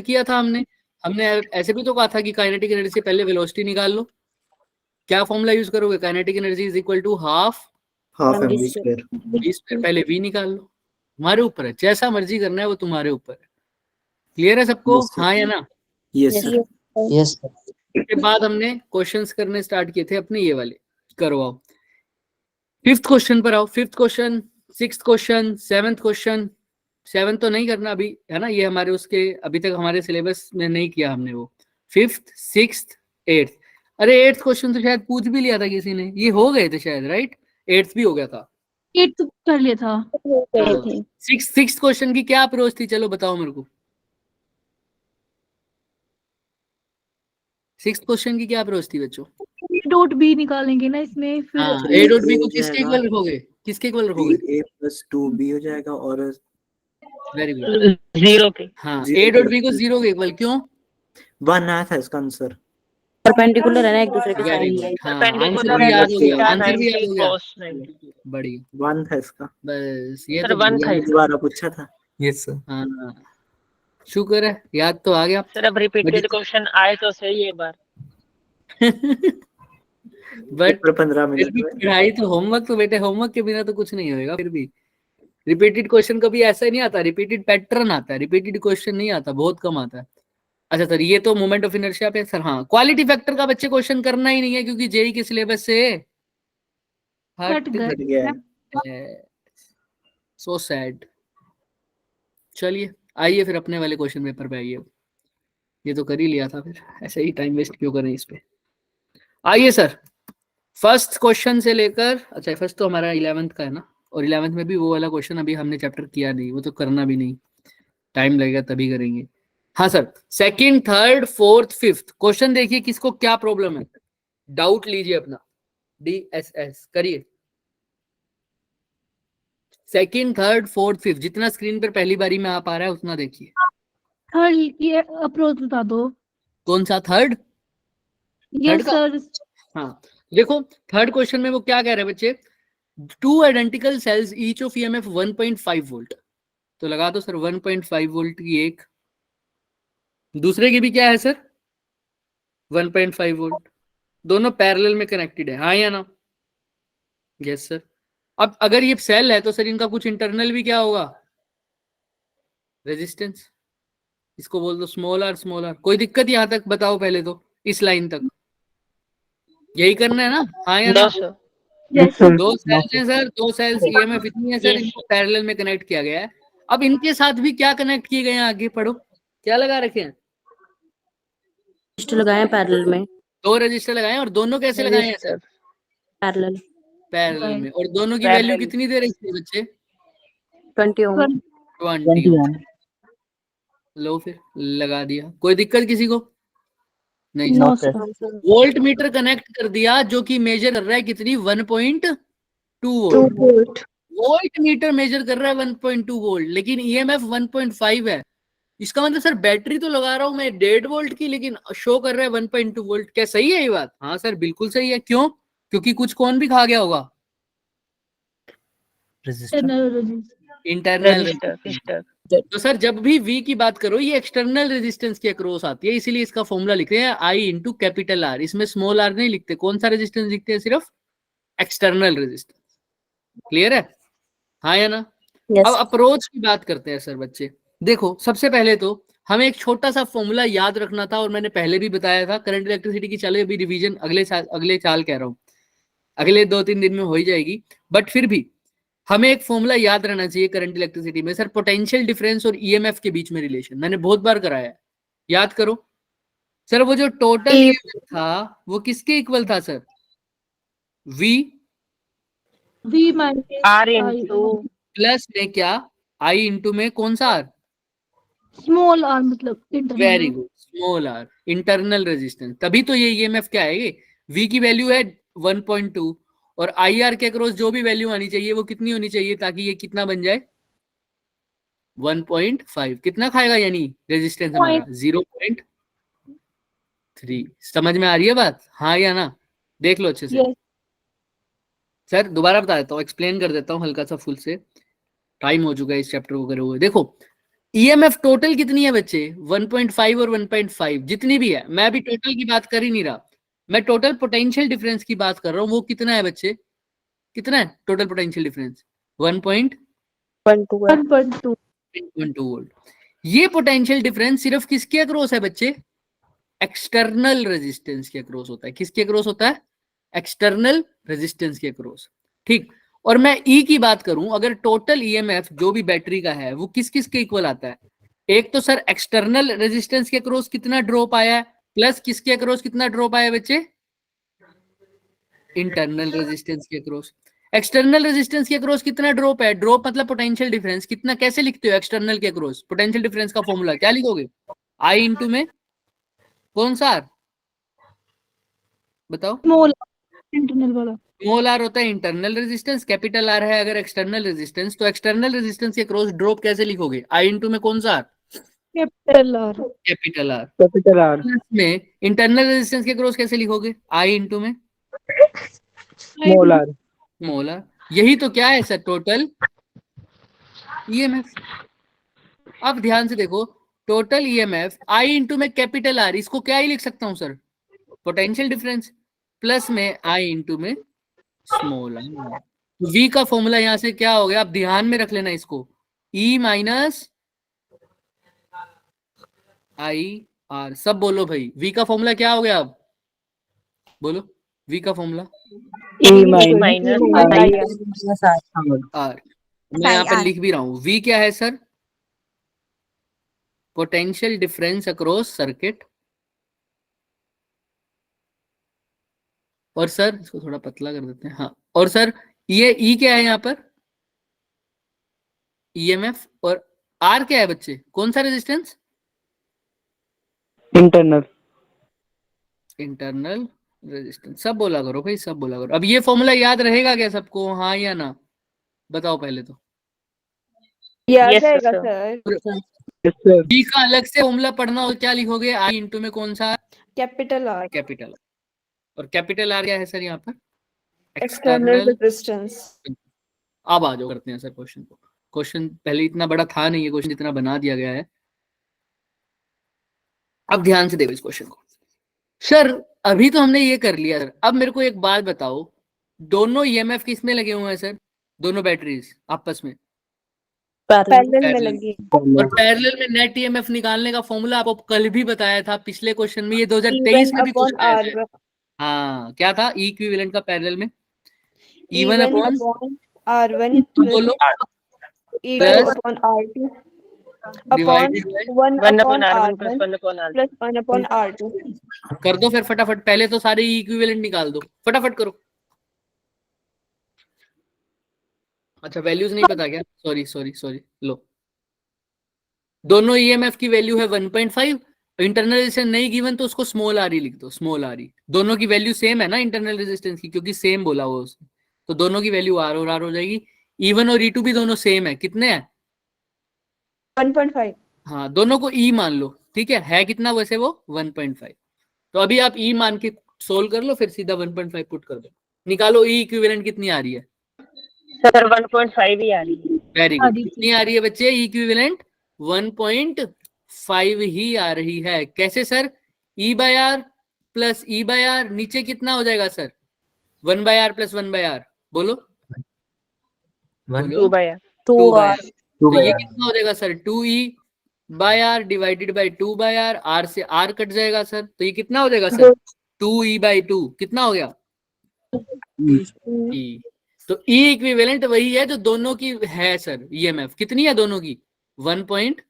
किया था हमने हमने ऐसे भी तो कहा था कि काइनेटिक एनर्जी से पहले वेलोसिटी निकाल लो। क्या फॉर्मूला यूज करोगे? Kinetic energy is equal to half mv square. v square. पहले v निकाल लो, तुम्हारे ऊपर है, जैसा मर्जी करना है वो तुम्हारे ऊपर है। क्लियर है सबको? हाँ या ना? Yes sir. Yes sir. उसके बाद हमने क्वेश्चंस करने स्टार्ट किए थे अपने, ये वाले करवाओ। फिफ्थ क्वेश्चन पर आओ। Fifth question, sixth question, seventh question. Seven तो नहीं करना अभी, है ना, ये हमारे उसके अभी तक हमारे सिलेबस में नहीं किया हमने वो। Fifth, sixth, eighth. अरे एट्थ क्वेश्चन तो शायद पूछ भी लिया था किसी ने, ये हो गए थे शायद, राइट? एट्थ भी हो गया था, 8 कर लिया था। सिक्स्थ क्वेश्चन की क्या अप्रोच थी, चलो बताओ मेरे को। सिक्स्थ क्वेश्चन की क्या अप्रोच थी बच्चों? डॉट बी निकालेंगे ना इसमें, फिर हाँ, ए डॉट बी को किसके इक्वल रखोगे? किसके इक्वल रखोगे? a + 2b हो जाएगा और वेरी गुड, 0 के। हाँ, ए डॉट बी को 0 के इक्वल। क्यों? 1 आया था इसका आंसर। परपेंडिकुलर है ना एक दूसरे के वेरी साथ। गुड, हाँ, आंसर भी याद हो गया, आंसर भी याद हो गया, बढ़िया। 1 था इसका। बस ये सर तो 1 था। दोबारा पूछा था। Yes sir. हाँ, शुक्र है याद तो आ गया। सर अब रिपीटेड क्वेश्चन आए तो सही एक बार। बट 15 फिर मिनट भी में। पढ़ाई तो, होमवर्क तो बेटे, होमवर्क के बिना तो कुछ नहीं होएगा। फिर भी रिपीटेड क्वेश्चन कभी ऐसा नहीं आता, रिपीटेड पैटर्न आता है, रिपीटेड क्वेश्चन नहीं आता, बहुत कम आता है। अच्छा सर, ये तो मोमेंट ऑफ इनर्शिया पे सर। हाँ, क्वालिटी फैक्टर का बच्चे क्वेश्चन करना ही नहीं है, क्योंकि जेई के सिलेबस से हट हट गया है। गए। So sad. चलिए आइए फिर अपने वाले क्वेश्चन पेपर पे आइए। ये तो कर ही लिया था, फिर ऐसे ही टाइम वेस्ट क्यों करें इस पे। आइए सर, फर्स्ट क्वेश्चन से लेकर, अच्छा फर्स्ट तो हमारा 11th का है ना, और 11th में भी वो वाला क्वेश्चन अभी हमने चैप्टर किया नहीं, वो तो करना भी नहीं, टाइम लगेगा तभी करेंगे। हाँ sir, second, third, fourth, fifth question देखिए किसको क्या प्रॉब्लम है, डाउट लीजिए अपना, DSS करिए। सेकंड, थर्ड, फोर्थ, फिफ्थ, जितना स्क्रीन पर पहली बारी में आ पा रहा है उतना देखिए। थर्ड ये अप्रोच बता दो। कौन सा थर्ड? यस का? सर। हाँ, देखो थर्ड क्वेश्चन में वो क्या कह रहे हैं बच्चे, two identical sales each of EMF 1.5 volt. तो लगा दो सर 1.5 वोल्ट की एक, दूसरे की भी क्या है सर 1.5 वोल्ट, दोनों पैरेलल में कनेक्टेड है, हाँ या ना? Yes sir. अब अगर ये सेल है तो सर इनका कुछ इंटरनल भी क्या होगा, रेजिस्टेंस। इसको बोल दो स्मॉल आर, स्मॉल आर। कोई दिक्कत यहां तक बताओ पहले तो, इस लाइन तक यही करना है ना, हाँ या ना? दो सेल्स हैं सर, दो सेल्स ईएमएफ इतनी है सर, इनको पैरेलल में कनेक्ट किया गया है। अब इनके साथ भी क्या कनेक्ट किए गए हैं, आगे पढ़ो, क्या लगा रखे हैं? रजिस्टर लगाए हैं पैरेलल में। दो रजिस्टर लगाए हैं, और दोनों कैसे लगाए हैं सर? पैरेलल। पैरेलल में। और दोनों की वैल्यू कितनी दे रही थी बच्चे? 20 ओम। 20 ओम। लो फिर लगा दिया, कोई दिक्कत किसी को? नहीं no sir. Sir. Voltmeter connect कर दिया, जो कि मेजर कर रहा है कितनी, 1.2 वोल्ट। वोल्ट मीटर मेजर कर रहा है 1.2 वोल्ट, लेकिन ईएमएफ 1.5 है। इसका मतलब सर बैटरी तो लगा रहा हूं मैं 1.5 वोल्ट की, लेकिन शो कर रहा है 1.2 वोल्ट। क्या सही है ये बात? हाँ सर बिल्कुल सही है। क्यों? क्योंकि कुछ कौन भी खा गया होगा, इंटरनल रेजिस्टेंस। तो सर जब भी V की बात करो ये एक्सटर्नल रेजिस्टेंस की अक्रॉस आती है, इसीलिए इसका फॉर्मूला लिखते हैं I इंटू कैपिटल R। इसमें स्मॉल r नहीं लिखते, कौन सा रेजिस्टेंस लिखते हैं, सिर्फ एक्सटर्नल रेजिस्टेंस। क्लियर है, हाँ या ना? अब अप्रोच की बात करते हैं सर बच्चे। देखो सबसे पहले तो हमें एक छोटा सा फॉर्मूला याद रखना था, और मैंने पहले भी बताया था करंट इलेक्ट्रिसिटी की। चले अभी रिवीजन अगले साल कह रहा हूँ, अगले 2-3 दिन में हो ही जाएगी, बट फिर भी हमें एक फॉर्मूला याद रहना चाहिए करंट इलेक्ट्रिसिटी में। सर पोटेंशियल डिफरेंस और ईएमएफ के बीच में रिलेशन मैंने बहुत बार कराया है, याद करो। सर वो जो टोटल ईएमएफ था वो किसके इक्वल था सर? V आर प्लस में क्या, I इंटू में कौन सा R? स्मॉल आर, मतलब very good, small r, internal resistance. तभी तो ये ईएमएफ क्या है, V की वैल्यू है 1.2, और IR के अक्रॉस जो भी वैल्यू आनी चाहिए वो कितनी होनी चाहिए, ताकि ये कितना बन जाए 1.5। कितना खाएगा यानी रेजिस्टेंस हमारा 0.3। समझ में आ रही है बात, हाँ या ना? देख लो अच्छे से। सर दोबारा बता देता हूँ, एक्सप्लेन कर देता हूँ हल्का सा फुल से, टाइम हो चुका है इस चैप्टर को करे हुए। देखो ईएमएफ टोटल कितनी है बच्चे? 1.5 और 1.5 जितनी भी है, मैं अभी टोटल की बात कर ही नहीं रहा, मैं टोटल पोटेंशियल डिफरेंस की बात कर रहा हूँ। वो कितना है बच्चे? कितना है टोटल पोटेंशियल डिफरेंस? 1.2 1.2 वोल्ट। ये पोटेंशियल डिफरेंस सिर्फ किसके अक्रॉस है बच्चे? एक्सटर्नल रेजिस्टेंस के अक्रॉस होता है। किसके अक्रॉस होता है? एक्सटर्नल रेजिस्टेंस के अक्रॉस। ठीक, और मैं ई की बात करूं, अगर टोटल ईएमएफ जो भी बैटरी का है वो किस किस के इक्वल आता है? एक तो सर एक्सटर्नल रेजिस्टेंस के अक्रॉस कितना ड्रॉप आया है, प्लस किसके अक्रॉस कितना ड्रॉप आया है बच्चे? इंटरनल रेजिस्टेंस के अक्रॉस। एक्सटर्नल रेजिस्टेंस के अक्रॉस कितना ड्रॉप है? ड्रॉप मतलब पोटेंशियल डिफरेंस कितना, कैसे लिखते हो एक्सटर्नल के अक्रॉस? पोटेंशियल डिफरेंस का फॉर्मूला क्या लिखोगे? आई इंटू में कौन सा आर बताओ? स्मॉल इंटरनल वाला स्मॉल आर होता है इंटरनल रेजिस्टेंस, कैपिटल आर है अगर एक्सटर्नल रेजिस्टेंस। तो एक्सटर्नल रेजिस्टेंस के क्रॉस ड्रॉप कैसे लिखोगे? आई इंटू में कौन सा are? Capital R capital R. Capital R में इंटरनल रेजिस्टेंस के क्रॉस कैसे लिखोगे? आई इंटू में स्मॉल आर। Small R. यही तो क्या है सर? Total EMF. अब ध्यान से देखो, टोटल ईएमएफ आई इंटू में कैपिटल आर, इसको क्या ही लिख सकता हूं सर? पोटेंशियल डिफरेंस, प्लस में आई इंटू में स्मॉल आर। वी का फॉर्मूला यहां से क्या हो गया? आप ध्यान में रख लेना इसको, ई माइनस आई आर। सब बोलो भाई, वी का फॉर्मूला क्या हो गया? अब बोलो वी का फॉर्मूला आर। मैं यहाँ पर लिख भी रहा हूं, वी क्या है sir? Potential difference across circuit. और सर इसको थोड़ा पतला कर देते हैं, हाँ। और सर ये ई क्या है यहाँ पर? ईएमएफ। और आर क्या है बच्चे? कौन सा रेजिस्टेंस? इंटरनल। Internal resistance. सब बोला करो भाई, सब बोला करो। अब ये फॉर्मूला याद रहेगा क्या सबको, हाँ या ना? बताओ पहले तो। याद रहेगा सर। बी का अलग से फॉर्मूला पढ़ना हो, क्या लिखोगे? आई इंटू में कौन सा? Capital R. कैपिटल। और कैपिटल आर क्या है सर यहाँ पर? External resistance. अब आ जाओ करते हैं सर क्वेश्चन को। क्वेश्चन पहले इतना बड़ा था नहीं, ये क्वेश्चन इतना बना दिया गया है। अब ध्यान से देखो इस क्वेश्चन को। सर अभी तो हमने ये कर लिया सर, अब मेरे को एक बात बताओ, दोनों ईएमएफ किस में लगे हुए हैं सर? दोनों बैटरीज आपस में पैरेलल में लगी। और पैरेलल में नेट ईएमएफ निकालने का फॉर्मूला आपको कल भी बताया था पिछले क्वेश्चन में, ये 2023 में भी कुछ आया था। हाँ क्या था? ई इक्विवेलेंट का पैरेलल में E1 अपॉन R1 बोलो E2 upon R2 upon divided 1 upon R1 plus 1 upon R2। कर दो फिर फटाफट, पहले तो सारे ई इक्विवेलेंट निकाल दो, फटाफट करो। अच्छा वैल्यूज नहीं पता क्या? सॉरी सॉरी सॉरी, लो दोनों ईएमएफ की वैल्यू है 1.5, इंटरनल रेजिस्टेंस नहीं गिवन तो उसको स्मॉल आर ही लिख दो, स्मॉल आर ही। दोनों की वैल्यू सेम है ना इंटरनल रेजिस्टेंस की, क्योंकि सेम बोला वो उसने, तो दोनों की वैल्यू आर और आर हो जाएगी। E1 और E2 भी दोनों सेम है, कितने हैं? 1.5। हाँ दोनों को E मान लो, ठीक है कितना वैसे वो? 1.5। तो अभी आप E मान के सोल्व कर लो, फिर सीधा 1.5 पुट कर दो, निकालो ई इक्विवेलेंट कितनी आ रही है सर 1.5 ही आ रही है। Very good. कितनी आ रही है बच्चे? ई इक्विवेलेंट 1.5 ही आ रही है। कैसे sir? E by R plus E by R, नीचे कितना हो जाएगा sir? 1 by R plus 1 by R, बोलो 2 बाय 2 बाय। तो ये कितना हो जाएगा sir? 2E by R divided by 2 by R, R से आर कट जाएगा सर, तो ये कितना हो जाएगा सर? 2E बाय 2 कितना हो गया? E। तो E इक्विवेलेंट वही है जो दोनों की है सर। ईएमएफ कितनी है दोनों की? 1.5।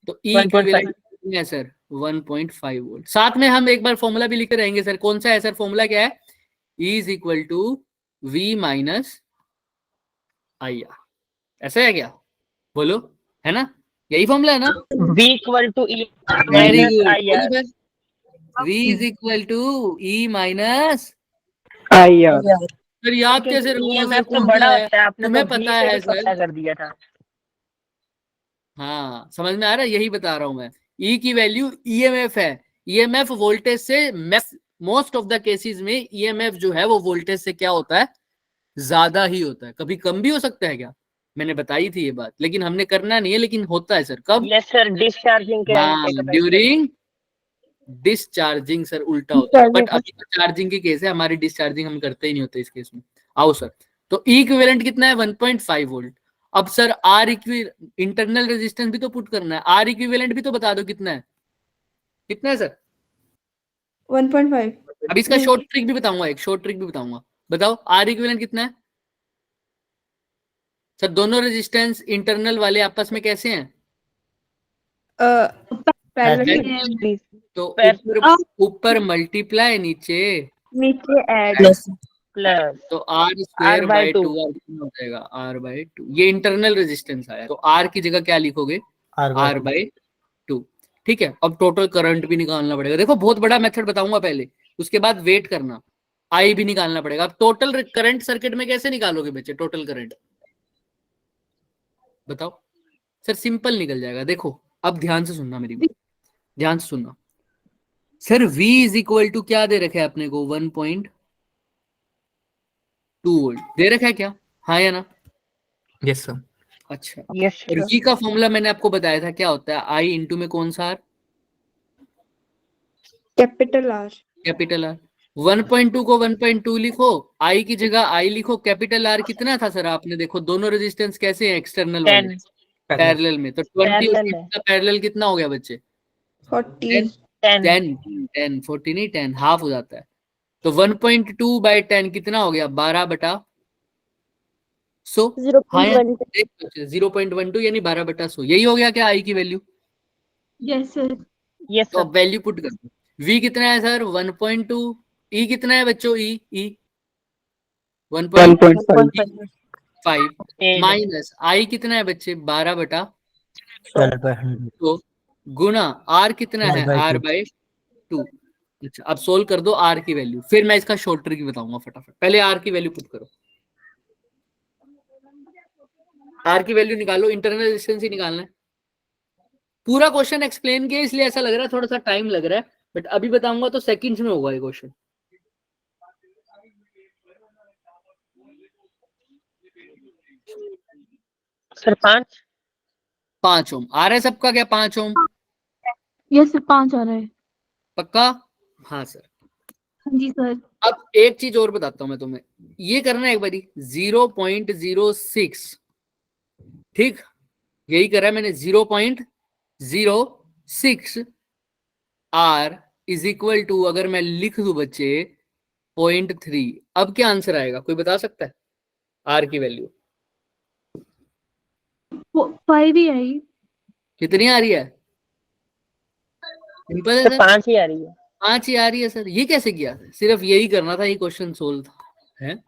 तो E इक्विवेलेंट कितनी है सर? 1.5 वोल्ट। साथ में हम एक बार फॉर्मूला भी लिखते रहेंगे सर, कौन सा है सर? फॉर्मूला क्या है? E is equal to V minus I R. ऐसा है क्या? बोलो, है ना? यही फॉर्मूला है ना? V equal to E very minus I R. Good. V is equal to E minus I R. Sir याद कैसे रखोगे? ईएमएफ सर तो बड़ा होता है, आपने तुम्हें तो पता है सर। कर दिया था। हाँ समझ में आ रहा है, यही बता रहा हूं मैं। E की वैल्यू ईएमएफ है। ईएमएफ वोल्टेज से, मोस्ट ऑफ द केसेस में ईएमएफ जो है वो वोल्टेज से क्या होता है? ज्यादा ही होता है। कभी कम भी हो सकता है क्या? मैंने बताई थी ये बात, लेकिन हमने करना नहीं है, लेकिन होता है सर। कब? यस सर, डिस्चार्जिंग के ड्यूरिंग डिस्चार्जिंग। सर उल्टा होता है, बट अभी तो चार्जिंग की केस है, हमारी डिस्चार्जिंग हम करते ही नहीं होते इस केस में। आओ सर, तो ई इक्विवेलेंट कितना है? 1.5 वोल्ट। अब सर आर इंटरनल रेजिस्टेंस भी तो पुट करना है, आर इक्विवेलेंट भी तो बता दो कितना है, कितना है सर? 1.5। अब इसका शॉर्ट ट्रिक भी बताऊंगा, एक शॉर्ट ट्रिक भी बताऊंगा। बताओ आर इक्विवेलेंट कितना है सर? दोनों रेजिस्टेंस इंटरनल वाले आपस में कैसे हैं? तो ऊपर मल्टीप्लाई, नीचे ऐड प्लस, तो आर स्क्वायर बाय 2 हो जाएगा, आर बाय 2। ये इंटरनल रेजिस्टेंस आया, तो आर की जगह क्या लिखोगे? R by 2। ठीक है, अब टोटल करंट भी निकालना पड़ेगा। देखो बहुत बड़ा मेथड बताऊंगा पहले, उसके बाद वेट करना, आई भी निकालना पड़ेगा। अब टोटल करंट सर्किट में कैसे निकालोगे बच्चे टोटल करंट? बताओ सर, सिंपल निकल जाएगा। देखो अब ध्यान से सुनना मेरी बात, ध्यान से सुनना sir. V is equal to क्या दे रखे है अपने को? 1.2 वोल्ट दे रखा है क्या? हाँ या ना? Yes sir. अच्छा, यस और V का फॉर्मूला मैंने आपको बताया था क्या होता है? I इंटू में कौन सा R? Capital R. Capital R। 1.2 को 1.2 लिखो, I की जगह I लिखो। कैपिटल R कितना था सर? आपने देखो दोनों रेजिस्टेंस कैसे हैं? एक्सटर्नल वाले पैरेलल में, तो 20 पैरेलल कितना हो गया बच्चे? 40। 10 40 नहीं 10, हाफ हो जाता है। तो 1.2 बाई 10 कितना हो गया? 12/100। हाँ 0.12 यानी 12/100, यही हो गया क्या आई की वैल्यू? Yes sir. तो अब वैल्यू पुट कर दो। V कितना है सर? 1.2। E कितना है बच्चों? E 1.5 माइनस I कितना है बच्चे? 12/100 तो गुना R कितना है? R by 2। अच्छा, अब सोल्व कर दो R की वैल्यू, फिर मैं इसका शॉर्ट ट्रिक बताऊंगा फटाफट। पहले R की वैल्यू पुट करो, R की वैल्यू निकालो, इंटरनल रेजिस्टेंस ही निकालना है। पूरा क्वेश्चन एक्सप्लेन किया इसलिए ऐसा लग रहा है थोड़ा सा टाइम लग रहा है, बट अभी बताऊंगा तो सेकंड्स में होगा ये क्वेश्चन। सर 5 ओम आ रहा है सबका क्या? 5 ओम यस सर, 5 आ रहा है। पक्का? हाँ सर। हाँ जी सर। अब एक चीज और बताता हूं मैं तुम्हें, ये करना है एक बारी। 0.06, ठीक, यही करा है मैंने। 0.06 R इज इक्वल टू, अगर मैं लिख दूं बच्चे 0.3, अब क्या आंसर आएगा? कोई बता सकता है R की वैल्यू? 5 ही आई। कितनी आ रही है? सिंपल है सर, सर, 5 ही आ रही है। 5 ही आ रही है सर। ये कैसे किया? सिर्फ यही करना था, ये क्वेश्चन सोल्व था है।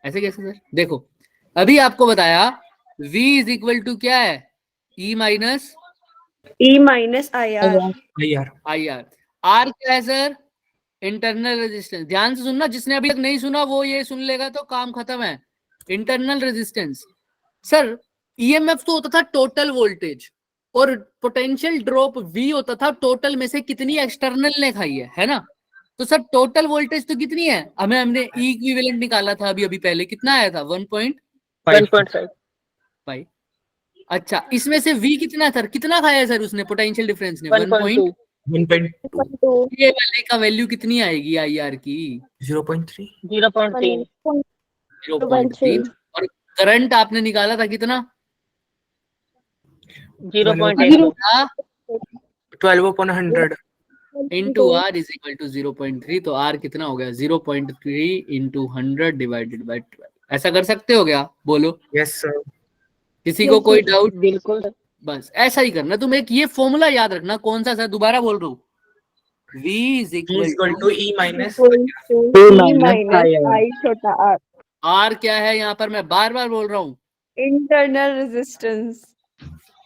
ऐसे कैसे सर? देखो अभी आपको बताया V इज इक्वल टू क्या है? E minus I are. R क्या है सर? Internal resistance. ध्यान से सुनना, जिसने अभी तक नहीं सुना वो ये सुन लेगा तो काम खत्म है। इंटरनल रेजिस्टेंस सर, EMF तो होता था टोटल वोल्टेज, और पोटेंशियल ड्रॉप V होता था टोटल में से कितनी एक्सटर्नल ने खाई है ना? तो सर टोटल वोल्टेज तो कितनी है? हमने E इक्विवेलेंट निकाला था अभी पहले, कितना आया था? 1.5। अच्छा, इसमें से V कितना है सर? कितना खाया है सर उसने पोटेंशियल डिफरेंस ने? 1.2। 1.2 ये वाले का वैल्यू कितनी आएगी IR की? 0.3 0.3। और करंट आपने निकाला था कितना? 0.8 12/100 into R is equal to 0.3। तो R कितना हो गया? 0.3 इंटू 100 डिवाइडेड बाई 12। ऐसा कर सकते हो क्या? बोलो। Yes sir. किसी को कोई डाउट? बिल्कुल। बस ऐसा ही करना। तुम एक ये फॉर्मूला याद रखना। कौन सा सर? दोबारा बोल रहा हूँ। V is equal to E minus I छोटा आर। R क्या है यहाँ पर? मैं बार बार बोल रहा हूँ, इंटरनल रेजिस्टेंस।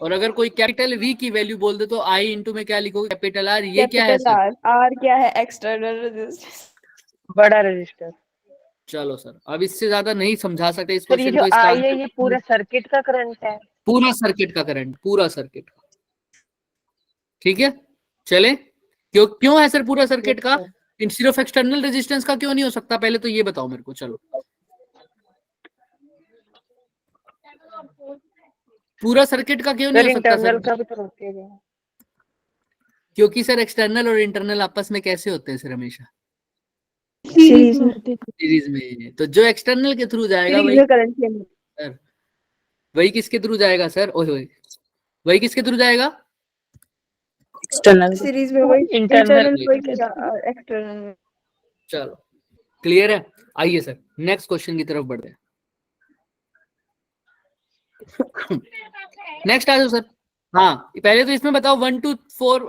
और अगर कोई कैपिटल V की वैल्यू बोल दे तो I इंटू में क्या लिखोगे? Capital R। ये क्या है सर? आर क्या है? एक्सटर्नल रेजिस्टेंस, बड़ा रेजिस्टर। चलो सर, अब इससे ज्यादा नहीं समझा सकते इस सर ये क्वेश्चन जो को। इसका आई है ये पूरे सर्किट का करंट है। पूरा सर्किट का करंट, पूरा सर्किट का। ठीक है, चले। क्यों है सर पूरा सर्किट का? सिर्फ एक्सटर्नल रेजिस्टेंस का क्यों नहीं हो सकता? पहले तो ये बताओ मेरे को। चलो पूरा सर्किट का क्यों सर नहीं हो सकता इंटरनल सर? का भी तो रोकेगा। क्योंकि सर एक्सटर्नल और इंटरनल आपस में कैसे होते हैं सर? हमेशा सीरीज में होते थे। सीरीज में। तो जो एक्सटर्नल के थ्रू जाएगा सीरीज वही में करंट लेना। सर, वही किसके थ्रू जाएगा सर? ओए होए, वही किसके थ्रू जाएगा? एक्सटर्नल सीरीज में वही इंटरनल इंटरनल वही एक्सटर्नल में। चलो क्लियर है। आइए सर नेक्स्ट क्वेश्चन की तरफ बढ़ते हैं। नेक्स्ट आ जाओ सर। हाँ पहले तो इसमें बताओ 1 2 4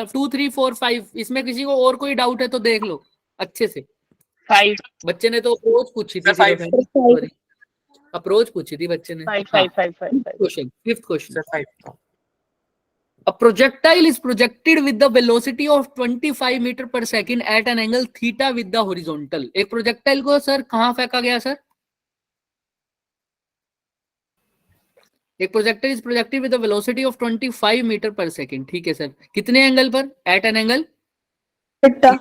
2 3 4 5, इसमें किसी को और कोई डाउट है तो देख लो अच्छे से। 5 बच्चे ने तो अप्रोच पूछी थी, Sir, five. सिर्फ सॉरी अप्रोच पूछी थी बच्चे ने। 5 हाँ 5 5 5 question, fifth question. Sir, 5. A projectile is projected with the velocity of 25 metre पर second at an angle theta with the horizontal। एक प्रोजेक्टाइल को सर कहां फेंका गया सर? एक projectile is projected with the velocity of 25 metre पर second, ठीक है सर। कितने एंगल पर? At an angle theta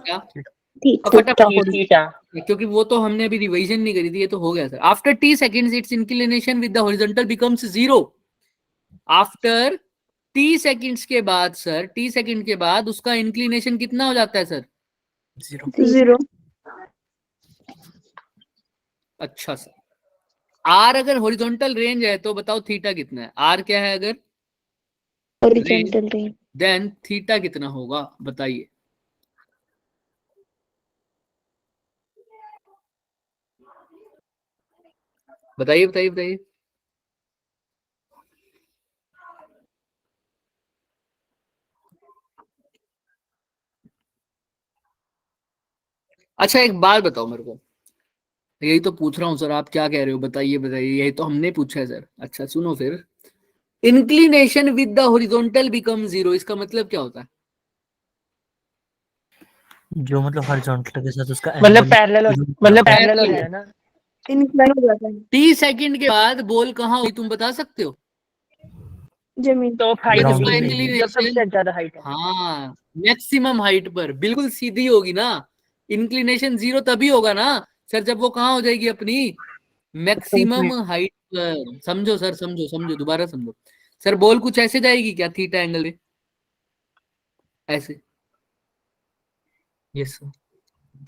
theta. क्योंकि वो तो हमने अभी रिवीजन नहीं करी थी, ये तो हो गया sir. After T seconds it's inclination with the horizontal becomes zero. After T seconds के बाद सर, टी सेकंड के बाद उसका इंक्लिनेशन कितना हो जाता है सर? 0। अच्छा सर। आर अगर हॉरिजॉन्टल रेंज है तो बताओ थीटा कितना है? आर क्या है अगर हॉरिजॉन्टल रेंज, देन थीटा कितना होगा बताइए। बताइए बताइए बताइए। अच्छा एक बात बताओ मेरे को, यही तो पूछ रहा हूँ सर, आप क्या कह रहे हो बताइए बताइए, यही तो हमने पूछा है सर। अच्छा सुनो फिर, inclination with the horizontal become zero, इसका मतलब क्या होता है? जो मतलब हॉरिजॉन्टल के साथ उसका मतलब angle- पैरेलल हो जाए ना, इंक्लाइन हो जाता है टी सेकंड के बाद बॉल कहाँ हुई तुम बता सकते हो? जमीन तो हाइट Ground भी पे। जब सबसे ज्यादा हाइट है। हाँ मैक्सिमम हाइट पर, बिल्कुल सीधी होगी ना। इंक्लिनेशन जीरो तभी होगा ना सर जब वो कहाँ हो जाएगी अपनी मैक्सिमम हाइट पर। समझो सर, समझो समझो, दोबारा समझो सर। बॉल कुछ ऐसे जाएगी क्या थीटा एंगल में? ऐसे? Yes, sir.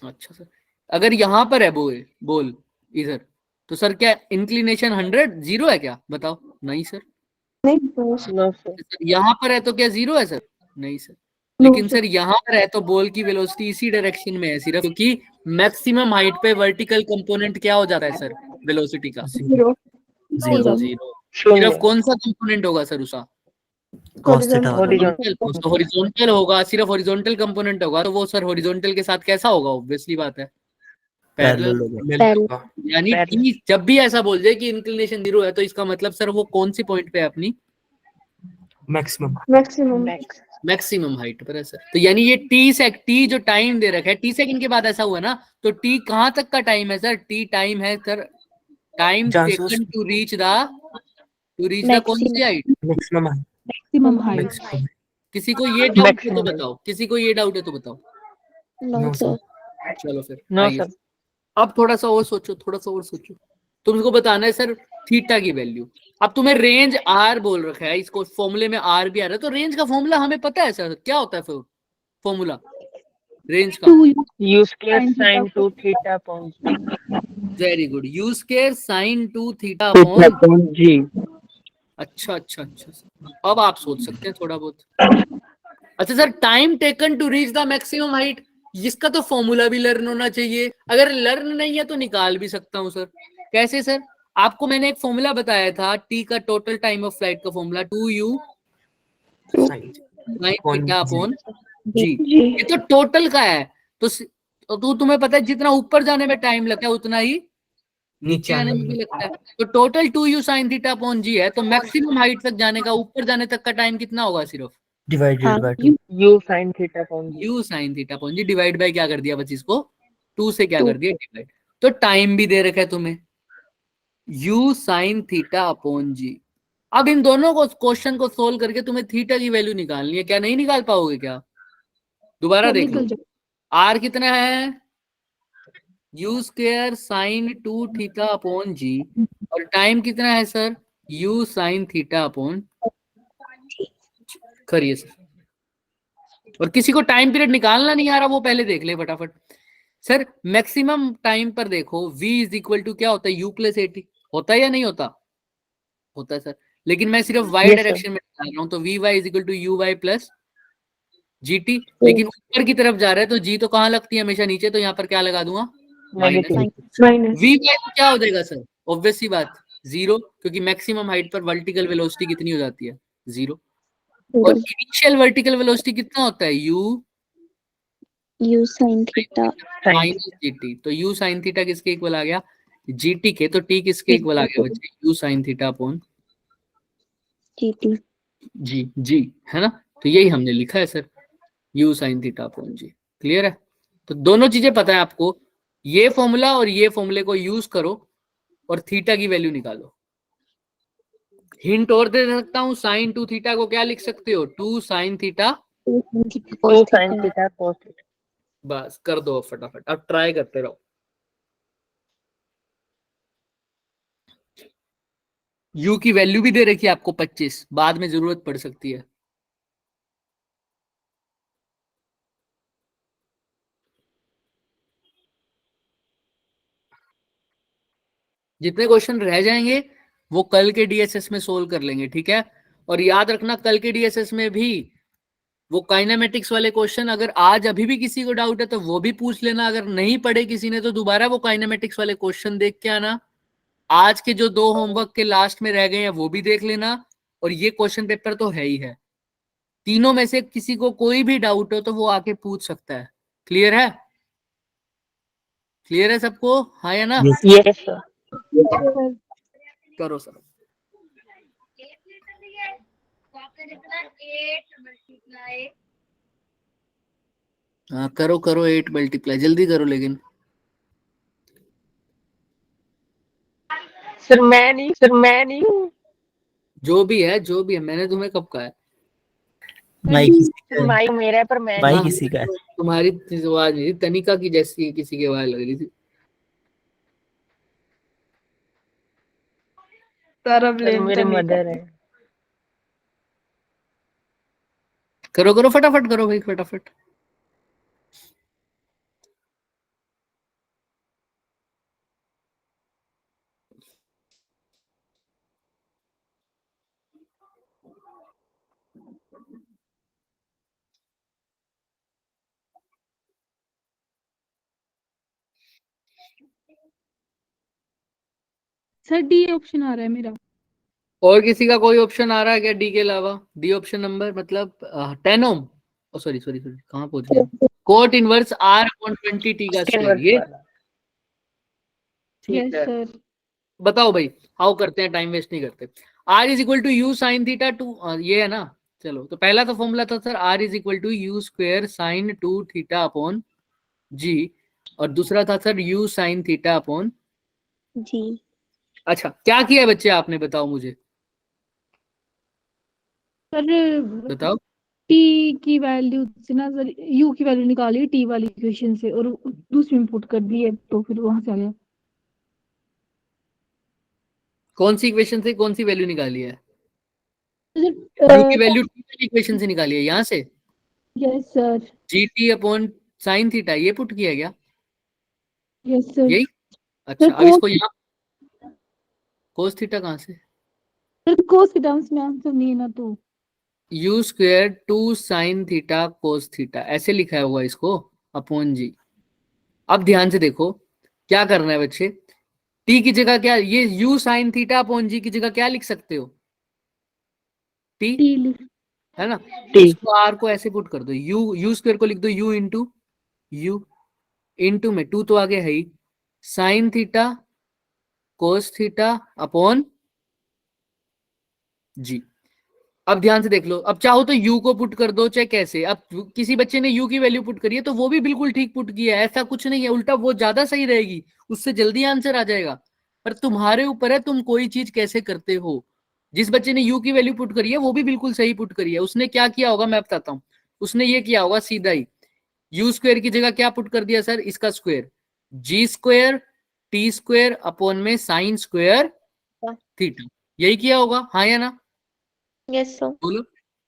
अच्छा सर। अगर यहाँ पर है बॉल बॉल इधर, तो सर क्या इंक्लिनेशन 100 जीरो है क्या? बताओ। नहीं सर। नो सर, यहाँ पर है तो क्या जीरो है सर? नहीं सर। लेकिन सर यहाँ पर है तो बॉल की वेलोसिटी इसी डायरेक्शन में है सिर्फ, क्योंकि मैक्सिमम हाइट पे वर्टिकल कंपोनेंट क्या हो जाता है सर वेलोसिटी का? Zero zero zero. शून्य। सिर्फ कौन सा कंपोनेंट होगा सर उसका? cos theta होगा। हॉरिजॉन्टल। तो हॉरिजॉन्टल होगा, सिर्फ हॉरिजॉन्टल कंपोनेंट होगा, तो वो सर हॉरिजॉन्टल के साथ कैसा होगा? ऑब्वियसली बात है पैरेलल। पैरेलल होगा। Parallel होगा. यानी T जब भी ऐसा बोल जाए कि इंक्लिनेशन जीरो है तो इसका मतलब सर वो कौन सी पॉइंट पे है अपनी Maximum. मैक्सिमम हाइट पर है सर। तो यानी ये टी जो टाइम दे रखा है, टी सेकंड के बाद ऐसा हुआ ना, तो टी कहां तक का टाइम है सर? टी टाइम है sir, time Chances. Taken to reach the कौन सी height? Maximum. Maximum height. Maximum. किसी को ये डाउट है तो बताओ, किसी को ये डाउट है तो बताओ। No, sir. चलो फिर नो आइए। सर, अब थोड़ा सा और सोचो, थोड़ा सा और सोचो। तुमको बताना है सर थीटा की वैल्यू। अब तुम्हें रेंज आर बोल रखा है, इसको फॉर्मूले में आर भी आ रहा है, तो रेंज का फॉर्मूला हमें पता है सर, क्या होता है फिर फॉर्मूला रेंज का? U square sine 2 theta upon very good, u square sine 2 theta upon g. अच्छा अच्छा अच्छा सर। अब आप सोच सकते हैं थोड़ा बहुत। अच्छा sir, time taken to reach the maximum height, इसका तो फॉर्मूला भी लर्न होना चाहिए। अगर लर्न नहीं है तो निकाल भी सकता हूं सर। कैसे सर? आपको मैंने एक फॉर्मूला बताया था टी का टोटल टाइम ऑफ फ्लाइट का formula 2u Sine. Theta upon g. ये तो टोटल का है, तो तुम्हें पता है जितना ऊपर जाने में टाइम लगता है उतना ही नीचे आने में भी लगता है। तो total 2u sine theta upon g है, तो मैक्सिमम हाइट तक जाने का, ऊपर जाने तक का टाइम कितना होगा? सिर्फ divided by 2। U sine theta upon u sine theta upon G divide by क्या कर दिया 25 को 2 से क्या कर दिया डिवाइड। तो टाइम भी दे रखा है तुम्हें u sine theta upon g. अब इन दोनों को क्वेश्चन को सोल्व करके तुम्हें थीटा की वैल्यू निकालनी है। क्या नहीं निकाल पाओगे क्या? दोबारा देख लो। r कितना है? u square sine 2 theta upon g. और टाइम कितना है sir? u sine theta upon, करिए सर। और किसी को टाइम पीरियड निकालना नहीं आ रहा वो पहले देख ले फटाफट। सर मैक्सिमम टाइम पर देखो v इज इक्वल टू क्या होता है, u प्लस एटी होता है या नहीं होता? होता है सर। लेकिन मैं सिर्फ y Yes, डायरेक्शन में निकाल रहा हूँ, तो vy is equal to uy plus gt। लेकिन ऊपर की तरफ जा रहा है तो g तो कहाँ लगती है, हमेशा नीचे, तो यहाँ पर क्या लगा दूंगा, माइनस। माइनस vy तो क्या हो जाएगा सर, ऑब्वियस सी बात, जीरो, क्योंकि मैक्सिमम हाइट पर वर्टिकल वेलोसिटी कितनी हो जाती है, जीरो। और इनिशियल वर्टिकल वेलोसिटी कितना होता है, u sin theta minus gt। तो u साइन थीटा किसके इक्वल आ गया, gt के। तो t किसके इक्वल आ गया बच्चे, u sine theta upon gt g है ना। तो यही हमने लिखा है sir, u sine theta upon g. Clear है? तो दोनों चीजें पता है आपको, ये फॉर्मूला और ये फॉर्मूले को यूज करो और थीटा की वैल्यू निकालो। हिंट और दे सकता हूं, साइन टू थीटा को क्या लिख सकते हो, 2 sine theta. Two sin theta cos theta. बस कर दो फटाफट, अब ट्राई करते रहो। u की वैल्यू भी दे रखी है आपको 25, बाद में जरूरत पड़ सकती है। जितने क्वेश्चन रह जाएंगे वो कल के डीएसएस में सोल्व कर लेंगे, ठीक है। और याद रखना कल के डीएसएस में भी वो काइनेमेटिक्स वाले क्वेश्चन, अगर आज अभी भी किसी को डाउट है तो वो भी पूछ लेना, अगर नहीं पढ़े किसी ने तो दोबारा वो काइनेमेटिक्स वाले क्वेश्चन देख के आना। आज के जो 2 होमवर्क के लास्ट में रह गए हैं वो भी देख लेना, और ये क्वेश्चन पेपर तो है ही है। तीनों में से किसी को कोई भी डाउट हो तो वो आके पूछ सकता है। क्लियर है? क्लियर है सबको, हाँ या ना? Yes, sir. करो सर। हाँ करो 8 मल्टीप्लाई, जल्दी करो लेकिन। सर मैं नहीं हूँ। जो भी है मैंने तुम्हें कब कहा है? माई किसी का है, माइक मेरा है पर मैं माई नहीं। किसी का है। तुम्हारी आवाज नहीं थी, तनिका की जैसी किसी की आवाज लग रही थी। सर मेरी मदर है। करो फटाफट करो भाई, फटाफट। सर डी ऑप्शन आ रहा है मेरा। और किसी का कोई ऑप्शन आ रहा है क्या डी के अलावा? डी ऑप्शन नंबर मतलब 10 ओम, सॉरी कहाँ पहुंच गया, cot inverse r upon 20 t का स्क्वायर, ये यस सर। बताओ भाई, हाउ करते हैं, टाइम वेस्ट नहीं करते। r is equal to U sine theta two, ये है ना। चलो तो पहला तो फॉर्मूला था sir r is equal to U square sine 2 theta upon g, और दूसरा था sir u sine theta upon. g अच्छा क्या किया है बच्चे आपने, बताओ मुझे, सर बताओ। टी की वैल्यू से ना सर यू की वैल्यू निकाली टी वाली इक्वेशन से और दूसरी में पुट कर दी है, तो फिर वहां से आ गया। कौन सी इक्वेशन से कौन सी वैल्यू निकाली है? सर u की वैल्यू टी वाली इक्वेशन से निकाली है, यहाँ से yes sir. gt upon sine theta ये पुट किया गया, यस सर। यही। अच्छा अब इसको यहाँ कोस थीटा कहाँ से, सर कोस के टर्म्स में आंसर नहीं है ना, तो you square 2 sign theta cos theta ऐसे लिखा हुआ इसको अपॉन जी। अब ध्यान से देखो क्या करना है बच्चे, टी की जगह क्या, ये यू साइन थीटा अपॉन जी की जगह क्या लिख सकते हो, टी, टी है ना। टी। इसको आर को ऐसे पुट कर दो, यू स्क्वायर को लिख दो यू इंटू में 2 तो आगे है ही, sine theta cos theta upon g. अब ध्यान से देख लो, अब चाहो तो u को पुट कर दो चाहे कैसे। अब किसी बच्चे ने u की वैल्यू पुट करी है तो वो भी बिल्कुल ठीक पुट किया है, ऐसा कुछ नहीं है, उल्टा वो ज्यादा सही रहेगी, उससे जल्दी आंसर आ जाएगा। पर तुम्हारे ऊपर है तुम कोई चीज कैसे करते हो। जिस बच्चे ने u की वैल्यू पुट करी है वो भी बिल्कुल सही पुट करी है। उसने क्या किया होगा मैं बताता हूँ, उसने ये किया होगा सीधा ही, u स्क्वायर की जगह क्या पुट कर दिया सर, इसका square, g square T square upon में साइन स्क्वायर थीटा, यही किया होगा, हाँ या ना? Yes, sir. बोलो।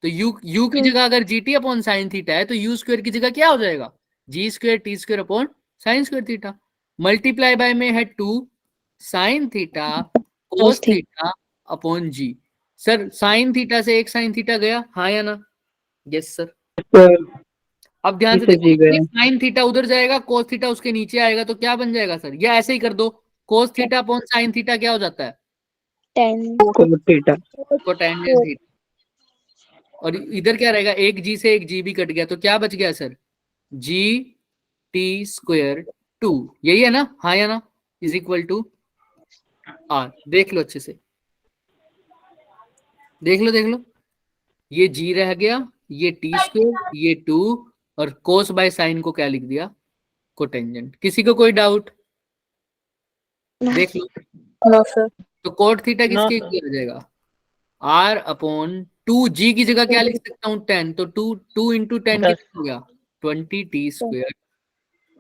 तो u की जगह अगर gt अपॉन साइन थीटा है तो u स्क्वायर की जगह क्या हो जाएगा? g square t square upon sine square theta, multiply by में है 2 sign theta cos theta upon g। Sir sine theta से एक साइन थीटा गया, हाँ या ना? Yes sir. सर अब ध्यान से इसे जी देखो, गया। साइन थीटा उधर जाएगा, कोस थीटा उसके नीचे आएगा, तो क्या बन जाएगा सर? या ऐसे ही कर दो, कोस थीटा अपॉन साइन थीटा क्या हो जाता है? 10 कोट थीटा। Cotangent theta. और इधर क्या रहेगा, एक जी से एक जी भी कट गया, तो क्या बच गया सर? जी टी स्क्वायर 2, यही है ना, हाँ या ना? Is equal to R. देख लो अच्छे से, देख लो देख लो, ये जी रह गया, ये टी स्क्वायर, ये 2, और कोस बाय साइन को क्या लिख दिया? कोटेंजेंट। किसी को कोई डाउट? देख लो। No, sir. तो कोट थीटा किसके इक्वल हो जाएगा? आर अपॉन 2, जी की जगह क्या लिख सकता हूँ? 10, तो 2 इंटू 10 कितना हो गया? 20 टी स्क्वायर,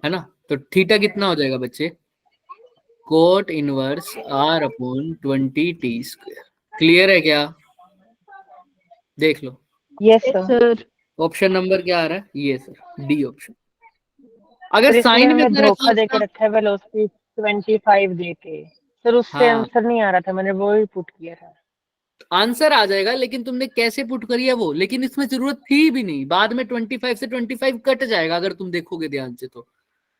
है ना? तो थीटा कितना हो जाएगा बच्चे? Cot inverse R upon 20 T square. Clear है क्या? देख लो। Yes, sir. Sir option number क्या आ रहा है? ये सर, डी ऑप्शन। अगर सर इसमें साइन में हमें अपना रखा धोखा देके होता, रखा है वेलोसिटी 25 देके। सर उससे हाँ आंसर नहीं आ रहा था, मैंने वो ही पुट किया था। आंसर आ जाएगा, लेकिन तुमने कैसे पुट करी है वो, लेकिन इसमें जरूरत थी भी नहीं। बाद में 25 से 25 कट जाएगा अगर तुम देखोगे ध्यान से तो,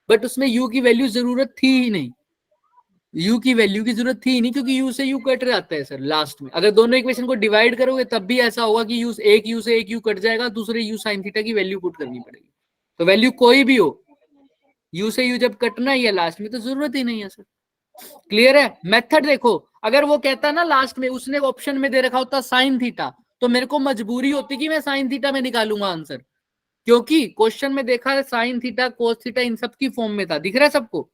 बट उसमें u की वैल्यू जरूरत थी ही नहीं, u की वैल्यू की जरूरत थी ही नहीं, क्योंकि u से u कट जाता है सर लास्ट में। अगर दोनों इक्वेशन को डिवाइड करोगे तब भी ऐसा होगा कि एक u से एक u कट जाएगा, दूसरे u साइन थीटा की वैल्यू पुट करनी पड़ेगी। तो वैल्यू कोई भी हो, u से u जब कटना ही है लास्ट में तो जरूरत ही नहीं है सर। क्लियर है? मेथड देखो, अगर वो कहता ना लास्ट में, उसने ऑप्शन में दे रखा होता साइन थीटा, तो मेरे को मजबूरी होती कि मैं साइन थीटा में निकालूंगा आंसर, क्योंकि क्वेश्चन में देखा है sign theta cos theta in सब की फॉर्म में था। दिख रहा है सबको,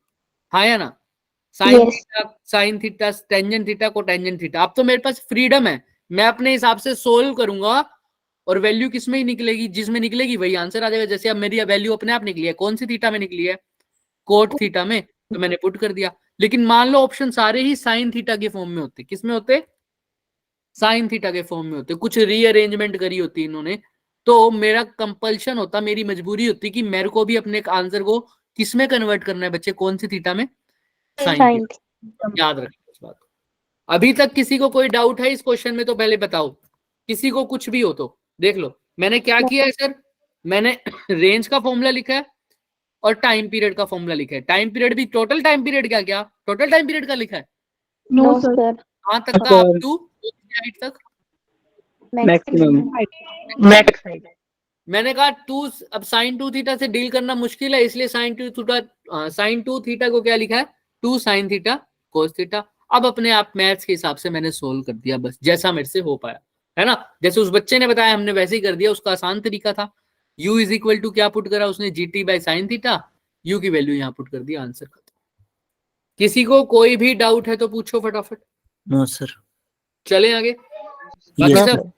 हाँ या ना? Sine Yes. Theta, sine theta, tangent theta, cotangent theta. अब तो मेरे पास फ्रीडम है, मैं अपने हिसाब से सोल्व करूंगा, और वैल्यू किसमें ही निकलेगी, जिसमें निकलेगी वही आंसर आ जाएगा। जैसे अब मेरी वैल्यू अपने आप निकली है, कौन सी थीटा में निकली है? कोट थीटा में, तो मैंने पुट कर दिया। लेकिन मान लो ऑप्शन सारे ही साइन थीटा के फॉर्म में होते, किस में होते? साइन थीटा के फॉर्म में होते, कुछ रीअरेंजमेंट करी होती इन्होंने, तो मेरा कंपल्शन होता, मेरी मजबूरी होती कि मेरे को भी अपने आंसर को किस में कन्वर्ट करना है बच्चे? कौन सी थीटा में? Sine Fine. थीटा। याद रखना इस बात को। अभी तक किसी को कोई डाउट है इस क्वेश्चन में? तो पहले बताओ, किसी को कुछ भी हो तो। देख लो मैंने क्या किया है सर, मैंने रेंज का फॉर्मूला लिखा है और टाइम पीरियड का फॉर्मूला लिखा है। टाइम पीरियड भी, टोटल टाइम पीरियड क्या क्या टोटल टाइम पीरियड का लिखा है। No No, sir sir. कहां तक था? अप टू हाइट तक। मैक्सिमम। मैक्स है। मैंने कहा टू, अब साइन 2 थीटा से डील करना मुश्किल है, इसलिए साइन 2 थीटा को क्या लिखा है? 2 साइन थीटा कोस थीटा। अब अपने आप मैथ्स के हिसाब से मैंने सोल्व कर दिया, बस जैसा मेरे से हो पाया, है ना? जैसे उस बच्चे ने बताया हमने वैसे ही कर दिया, उसका आसान तरीका था। u इज इक्वल टू क्या पुट करा उसने? gt by sine theta, u की वैल्यू यहाँ पुट कर दी, आंसर खत्म। किसी को कोई भी डाउट है तो पूछो फटाफट, नो सर। चले आगे। बाकी यस सब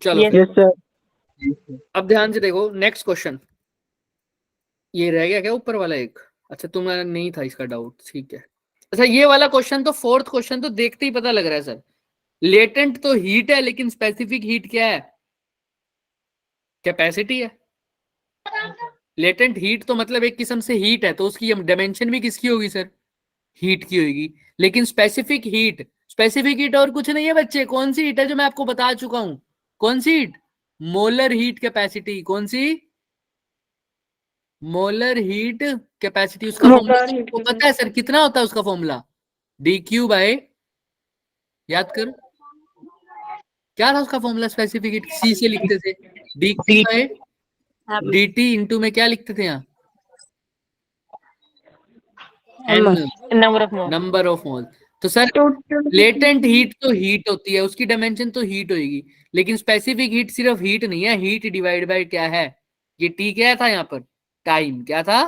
चलो। Yes. Yes sir. अब ध्यान से देखो नेक्स्ट क्वेश्चन, ये रह गया क्या ऊपर वाला एक? अच्छा तुम्हारा नहीं था इसका डाउट, ठीक है। अच्छा ये वाला क्वेश्चन तो, फोर्थ क्वेश्चन तो देखते ही पता लग रहा है सर, लेटेंट तो हीट है लेकिन स्पेसिफिक हीट क्या है? कैपेसिटी है। लेटेंट हीट तो मतलब एक किस्म से हीट है, तो उसकी डायमेंशन भी किसकी होगी सर? हीट की होगी। लेकिन स्पेसिफिक हीट और कुछ नहीं है बच्चे। कौन सी हीट है? जो मैं आपको बता चुका हूं। कौन सी हीट? Molar heat capacity. कौन सी? Molar heat capacity. उसका फॉर्मूला आपको पता है सर? कितना होता है उसका फॉर्मूला? dq बाय, याद कर, क्या था उसका फॉर्मूला? स्पेसिफिक हीट सी से लिखते थे, dq बाय dt इंटू में क्या लिखते थे यहाँ? Number of mole. Number of mole. तो सर लेटेंट हीट तो हीट होती है, उसकी डायमेंशन तो हीट होगी, लेकिन स्पेसिफिक हीट सिर्फ हीट नहीं है, हीट डिवाइड बाय क्या है? ये टी क्या था यहाँ पर? टाइम। क्या था?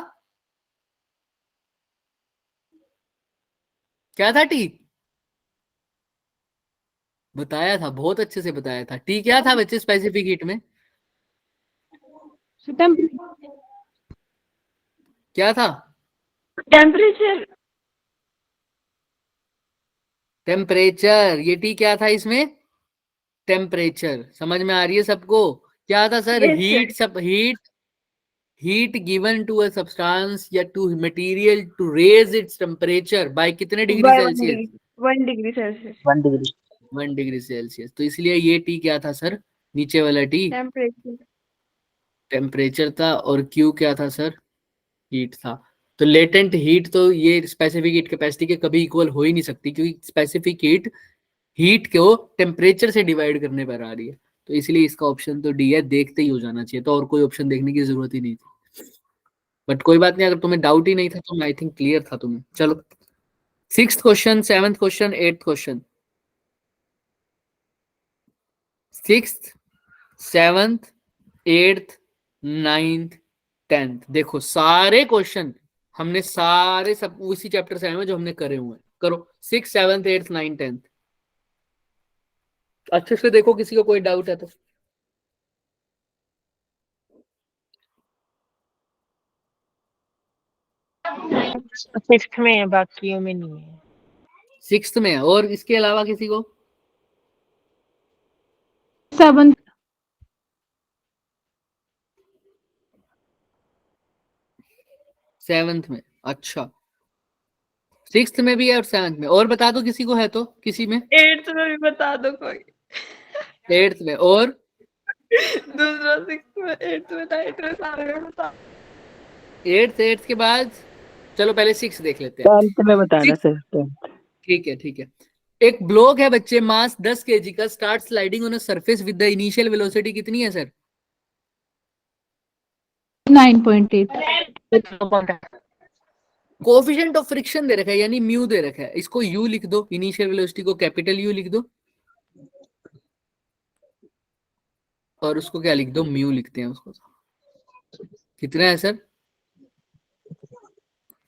क्या था टी? बताया था, बहुत अच्छे से बताया था। टी क्या था बच्चे स्पेसिफिक हीट में? क्या था? टेम्परेचर। टेम्परेचर, ये टी क्या था इसमें? टेम्परेचर। समझ में आ रही है सबको? क्या था सर? Yes, हीट, सब heat given to a substance या to material to raise its temperature by कितने degree by Celsius? 1 degree Celsius. 1 degree. 1 degree Celsius. तो इसलिए ये टी क्या था सर? नीचे वाला टी Temperature. टेम्परेचर था, और क्यू क्या था सर? हीट था। तो लेटेंट हीट तो ये स्पेसिफिक हीट कैपेसिटी के कभी इक्वल हो ही नहीं सकती, क्योंकि स्पेसिफिक हीट को टेम्परेचर से डिवाइड करने पर आ रही है। तो इसलिए इसका ऑप्शन तो डी है, देखते ही हो जाना चाहिए, तो और कोई ऑप्शन देखने की जरूरत ही नहीं थी। बट कोई बात नहीं, अगर तुम्हें डाउट ही नहीं था तो आई थिंक क्लियर था तुम्हें। चलो 6th question, 7th question, 8th question. 6th, 7th, 8th, 9th, 10th। देखो सारे क्वेश्चन हमने सारे सब उसी चैप्टर से आए हुए जो हमने करे हुए हैं। करो 6th, 7th, 8th, 9th, 10th। अच्छे से देखो, किसी को कोई डाउट है तो। फिफ्थ में है, बाकियों में नहीं है। 6th में है, और इसके अलावा किसी को? 7th 7th में। अच्छा 6th में भी है और 7th में, और बता दो किसी को है तो, किसी में? 8th में भी बता दो कोई। 8th में, और दूसरा 6th में, 8th में, 9th में, सारे में बता। 8th के बाद चलो पहले 6 देख लेते हैं। 10th में बताना सर, 10th। ठीक है ठीक है। एक ब्लॉक है बच्चे, मास 10 kg का, start sliding on a surface with the initial velocity कितनी है सर? 9.8 कोएफिशिएंट ऑफ फ्रिक्शन दे रखा है, यानी म्यू दे रखा है, इसको यू लिख दो, इनिशियल वेलोसिटी को कैपिटल यू लिख दो, और उसको क्या लिख दो? म्यू लिखते हैं उसको। कितना है sir?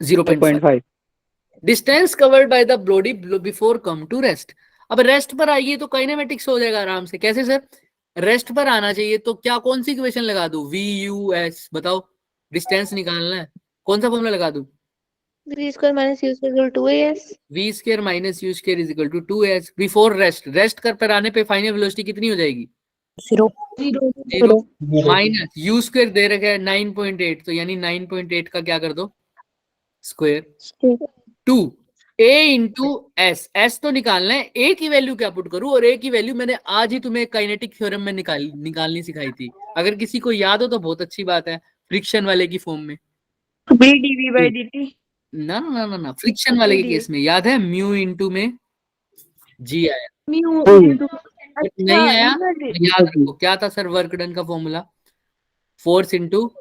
0.5। Distance covered by the body before come to rest. अब रेस्ट पर आइए तो काइनेमेटिक्स हो जाएगा आराम से। कैसे सर? रेस्ट पर आना चाहिए तो क्या, कौन सी इक्वेशन लगा दूं? वी यू एस, बताओ। डिस्टेंस निकालना है, कौन सा फॉर्मूला लगा दूं? V square minus U square equal to 2AS. V square minus U square is equal to 2s before rest. Rest कर पर आने पे फाइनल वेलोसिटी कितनी हो जाएगी? 0. 0 माइनस यू स्क्वायर दे रखा है 9.8, तो यानी 9.8 का क्या कर दो? Square 2 a into S. S तो निकालना है, ए की वैल्यू क्या पुट करूं? और ए की वैल्यू मैंने आज ही तुम्हें काइनेटिक थ्योरम में निकालनी सिखाई थी। अगर किसी को याद हो तो बहुत अच्छी बात है, फ्रिक्शन वाले की फॉर्म में। B dV by dt. ना ना ना ना, फ्रिक्शन वाले के केस में याद है, म्यू इंटू में जी आया, म्यू नहीं आया याद रखो क्या था सर वर्क डन का फॉर्मूला? फोर्स इंटू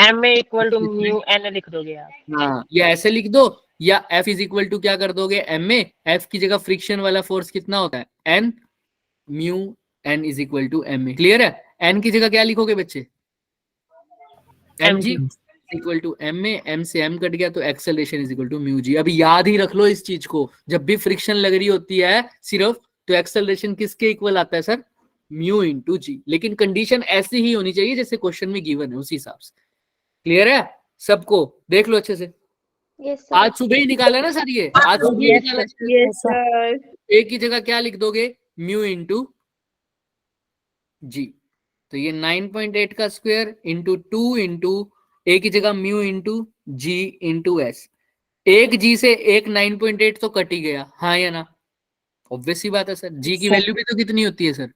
M में इक्वल टू म्यू n लिख दोगे आप। हाँ, या ऐसे लिख दो, या F इज इक्वल टू क्या कर दोगे? M में F की जगह फ्रिक्शन वाला फोर्स कितना होता है? N mu N is equal to M। Clear है? N की जगह क्या लिखोगे बच्चे? mg इक्वल टू M में, M से M कट गया तो acceleration is equal to mu g. अभी याद ही रख लो इस चीज को, जब भी फ्रिक्शन लग रही होती है सिर्फ, तो एक्सेलरेशन किसके इक्वल आता है सर? म्यू इंटू जी। लेकिन कंडीशन ऐसी ही होनी चाहिए जैसे क्वेश्चन में गिवन है, उसी हिसाब से। क्लियर है सबको? देख लो अच्छे से। Yes, sir. आज सुबह ही निकाला ना सर, ये आज सुबह ही निकाला। Yes, sir. ए की जगह क्या लिख दोगे? म्यू इंटू जी। तो ये 9.8 का स्क्वायर इंटू 2 इंटू ए की जगह म्यू इंटू जी इंटू एस। एक जी से एक 9.8 तो कट ही गया, हाँ या ना? ऑब्वियस ही बात है सर, जी की वैल्यू भी तो कितनी होती है सर?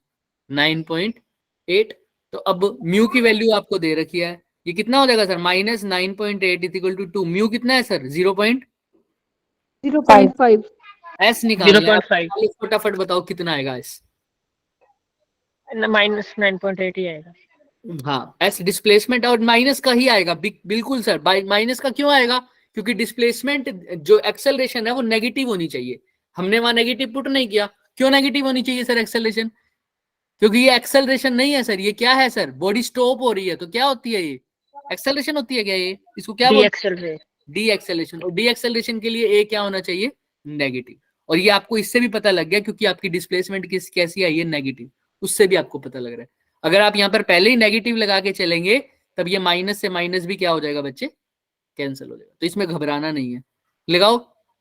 9.8। तो अब म्यू की वैल्यू आपको दे रखी है, ये कितना हो जाएगा sir? Minus 9.8 is equal to 2। Mu कितना है सर? 0.5 एस निकालना है। 0.5 फटाफट बताओ कितना आएगा एस? माइनस 9.8 ही आएगा। हाँ, एस डिस्प्लेसमेंट, और माइनस का ही आएगा बिल्कुल सर। माइनस का क्यों आएगा? क्योंकि डिस्प्लेसमेंट जो एक्सेलरेशन है वो नेगेटिव होनी चाहिए, हमने वहां नेगेटिव पुट नहीं किया। क्यों नेगेटिव होनी चाहिए सर एक्सेलरेशन? क्योंकि ये एक्सेलरेशन नहीं है सर, ये क्या है सर? बॉडी स्टॉप हो रही है, तो क्या होती है ये? एक्सेलरेशन होती है क्या ये? इसको क्या बोलते हैं? D acceleration. और डी एक्सेलरेशन के लिए ए क्या होना चाहिए? नेगेटिव। और ये आपको इससे भी पता लग गया क्योंकि आपकी डिस्प्लेसमेंट कैसी आई है? नेगेटिव। उससे भी आपको पता लग रहा है। अगर आप यहाँ पर पहले ही नेगेटिव लगा के चलेंगे तब ये माइनस से माइनस भी क्या हो जाएगा बच्चे? कैंसिल हो जाएगा। तो इसमें घबराना नहीं है। लगाओ,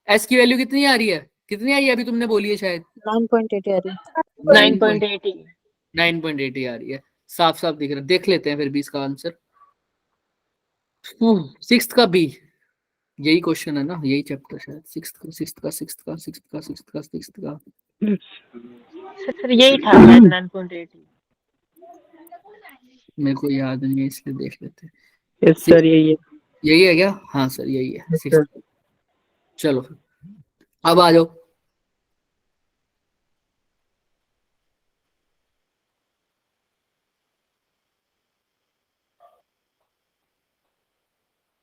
एस की वैल्यू कितनी आ रही है? कितनी आई अभी तुमने बोली है शायद 9.80 आ रही है। 9.80 9.80 आ रही है, साफ साफ दिख रहा है। देख लेते हैं फिर भी इसका आंसर। सिक्स्थ का बी, यही क्वेश्चन है ना, यही चैप्टर शायद। सिक्स्थ का सर यही था शायद 9.80। मेरे को याद नहीं है इसलिए देख लेते हैं। यस सर यही है। यही है क्या? हाँ सर यही है Yes, sixth। sir. चलो अब आ जाओ।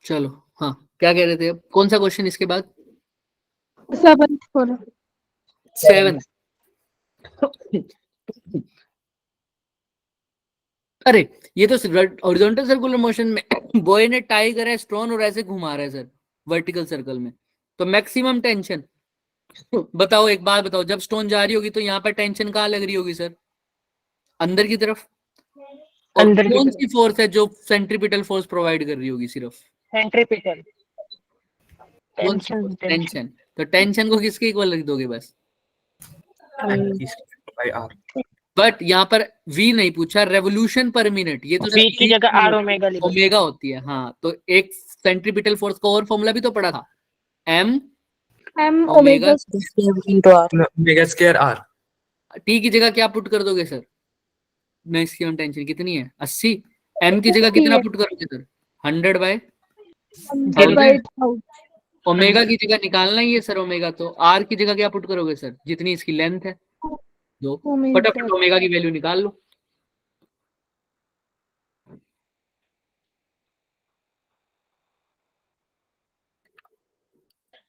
चलो हाँ, क्या कह रहे थे अब? कौन सा क्वेश्चन इसके बाद? 7 4 7। अरे ये तो हॉरिजॉन्टल सर्कुलर मोशन में बॉय ने टाई करा है स्टोन और ऐसे घुमा रहा है सर वर्टिकल सर्कल में, तो मैक्सिमम टेंशन बताओ, एक बात बताओ, जब स्टोन जा रही होगी तो यहाँ पर टेंशन कहाँ लग रही होगी सर? अंदर की तरफ। और अंदर की कौन तरफ। सी फोर्स है जो सेंट्रीपिटल फोर्स प्रोवाइड कर रही होगी सिर्फ? सेंट्रीपिटल। कौन सी टेंशन टेंशन। टेंशन। तो टेंशन को किसके इक्वल लिख दोगे बस? mg/r। बट यहाँ पर वी नहीं पूछा, रेवोल्यूशन पर मिनट, ये तो V की जगह R ओमेगा लिख दो। ओमेगा होती है। हाँ तो एक सेंट्रीपिटल फोर्स का और फॉर्मूला भी तो पढ़ा था, M omega. into r। omega²r। T की जगह क्या पुट कर दोगे सर? मैक्सिमम टेंशन कितनी है? 80। एम की जगह कितना पुट करोगे सर? 100/1000। ओमेगा की जगह निकालना ही है सर ओमेगा, तो आर की जगह क्या पुट करोगे सर? जितनी इसकी लेंथ है 2। फटाफट ओमेगा की वैल्यू निकाल लो।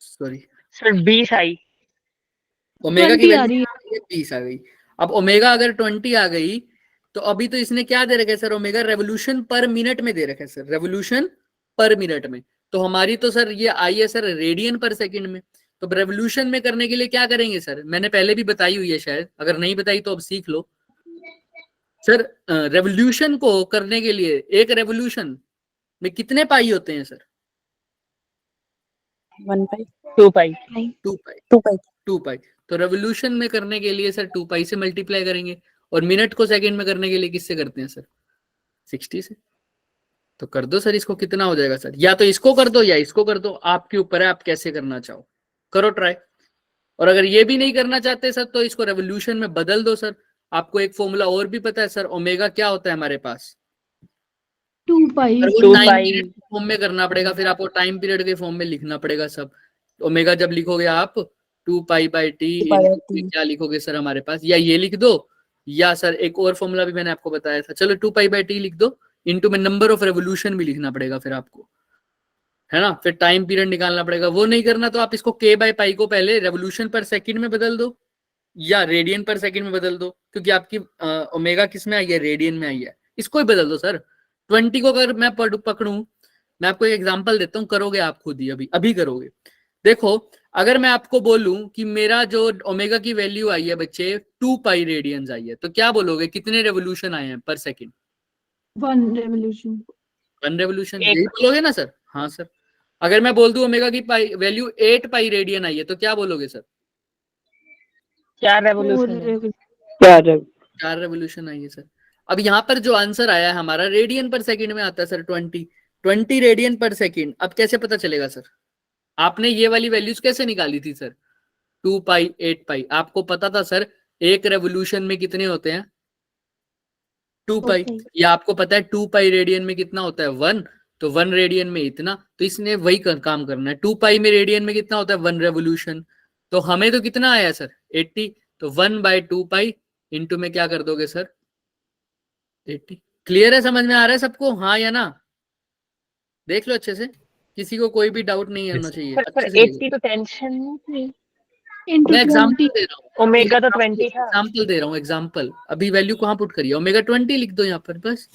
सॉरी, सर 20 आई। ओमेगा की 20 आ वैल्यू रही है। 20 आ गई। अब ओमेगा अगर 20 आ गई तो अभी तो इसने क्या दे रखा है सर? ओमेगा रेवोल्यूशन पर मिनट में दे रखा है सर, रेवोल्यूशन पर मिनट में। तो हमारी तो सर ये आई है सर रेडियन पर सेकंड में। तो रेवोल्यूशन में करने के लिए क्या करेंगे सर? मैंने पहले भी बताई हुई है शायद, अगर नहीं बताई तो अब सीख लो सर। रेवोल्यूशन को करने के लिए एक रेवोल्यूशन में कितने पाई होते हैं सर? 1 पाई 2 पाई। 2 पाई। 2 पाई 2 पाई। तो रेवोल्यूशन में करने के लिए सर 2 पाई से मल्टीप्लाई करेंगे, और मिनट को सेकंड में करने के लिए किससे करते हैं सर? 60 से। तो कर दो सर, इसको कितना हो जाएगा सर? या तो इसको कर दो या इसको कर दो, आपके ऊपर है आप कैसे करना चाहो, करो ट्राई। और अगर ये भी नहीं करना चाहते सर तो इसको रेवोल्यूशन में बदल दो सर। आपको एक फॉर्मूला और भी पता है सर, ओमेगा क्या होता है हमारे पास? 2 पाई। और वो 2 टाइम पाई। पीरियड के फॉर्म में करना पड़ेगा, फिर आपको टाइम पीरियड के फॉर्म में लिखना पड़ेगा सब। ओमेगा जब लिखोगे आप 2 पाई/t 2 पाई इनटू क्या लिखोगे सर हमारे पास? या ये लिख दो, या सर एक और फॉर्मूला भी मैंने आपको बताया था, चलो 2 पाई/t लिख दो, इनटू में नंबर ऑफ रेवोल्यूशन भी लिखना पड़ेगा फिर आपको, है ना? फिर टाइम पीरियड निकालना पड़ेगा। वो नहीं करना तो आप इसको k/पाई को पहले रेवोल्यूशन पर सेकंड में बदल दो या रेडियन पर सेकंड में बदल दो, क्योंकि आपकी ओमेगा किस में आई है? रेडियन में आई है। इसको ही बदल दो सर। 20 को अगर मैं पकड़ूं, मैं आपको एक एग्जांपल देता हूं, करोगे आप खुद ही, अभी करोगे। देखो, अगर मैं आपको बोलूं कि मेरा जो ओमेगा की वैल्यू आई है बच्चे 2 पाई रेडियंस आई है, तो क्या बोलोगे? कितने रेवोल्यूशन आए हैं पर सेकंड? 1 रेवोल्यूशन। 1 रेवोल्यूशन, एक। यही बोलोगे ना सर? हाँ सर। अगर मैं बोल दूं ओमेगा की वैल्यू 8 पाई रेडियन आई है, तो क्या बोलोगे सर? 4 रेवोल्यूशन है। 4 रेवोल्यूशन आई है सर। अब यहाँ पर जो आंसर आया है हमारा रेडियन पर सेकंड में आता है सर, 20 रेडियन पर सेकंड। अब कैसे पता चलेगा सर? आपने ये वाली वैल्यूज कैसे निकाली थी सर? 2 पाई 8 पाई, आपको पता था सर एक रेवोल्यूशन में कितने होते हैं? 2 पाई। या आपको पता है 2 पाई रेडियन में कितना होता है? 1। तो 1 रेडियन में इतना, तो इसने वही काम करना है। 2 पाई में रेडियन में कितना होता है? 1 रेवोल्यूशन। तो हमें तो कितना आया सर? 80। तो 1/2 पाई इंटू में क्या कर दोगे सर? 80। क्लियर है? समझ में आ रहा है सबको? हाँ या ना? देख लो अच्छे से, किसी को कोई भी डाउट नहीं होना चाहिए। पर अच्छे से 80 तो टेंशन नहीं थी। into मैं एग्जांपल 20 दे रहा हूँ, ओमेगा तो 20 था। एग्जांपल दे रहा हूँ, एग्जांपल। अभी वैल्यू कहाँ पुट करिए? ओमेगा 20 लिख दो यहाँ पर बस।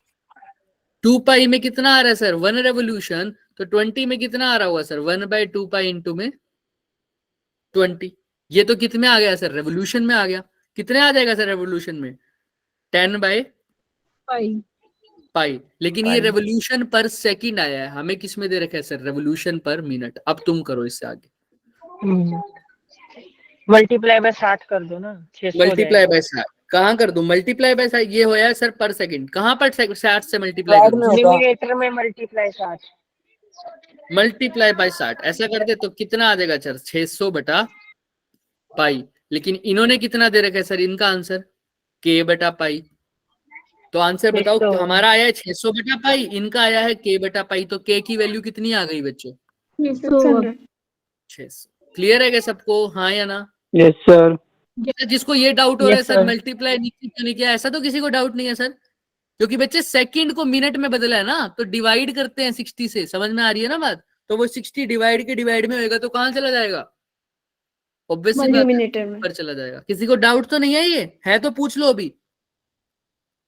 2 पाई में कितना आ रहा है सर? 1 रेवोल्यूशन। तो 20 में कितना आ रहा होगा सर? 1/2 पाई इंटू में 20। ये तो कितने आ गया सर? रेवोल्यूशन में आ गया। कितने आ जाएगा सर रेवोल्यूशन में? 10/पाई। पाई। लेकिन ये रेवोल्यूशन पर सेकंड आया है, हमें किस में दे रखा है सर? रेवोल्यूशन पर मिनट। अब तुम करो इससे आगे। मल्टीप्लाई बाय 60 कर दो ना, 600 हो मल्टीप्लाई जाएगा। बाय 60 कहाँ कर दूं? मल्टीप्लाई बाय 60 ये होया है सर पर सेकंड, कहाँ पर 60 से मल्टीप्लाई Add करूं? में होगा। न्यूमरेटर में मल्टीप्लाई 60। मल्टीप्लाई बाय 60 ऐसा कर दे तो कितना आ जाएगा सर? 600 बटा पाई। लेकिन इन्होंने कितना दे रखा है सर? इनका आंसर k बटा पाई। तो आंसर बताओ, 600 हमारा आया है 600 बटा पाई, इनका आया है k बटा पाई। तो k की वैल्यू कितनी आ गई बच्चों? 600। 600। क्लियर है क्या सबको? हाँ या ना? Yes, sir. जिसको ये डाउट हो रहा है Yes, सर sir. मल्टीप्लाई नहीं किया, ऐसा तो किसी को डाउट नहीं है सर, क्योंकि बच्चे सेकंड को मिनट में बदला है ना, तो डिवाइड करते हैं 60 से। समझ में आ रही है ना बात? तो वो 60 डिवाइड के डिवाइड में होएगा तो कहाँ चला जाएगा? ऑब्वियसली बात है, ऊपर चला जाएगा। किसी को डाउट तो नहीं है? ये है तो पूछ लो अभी।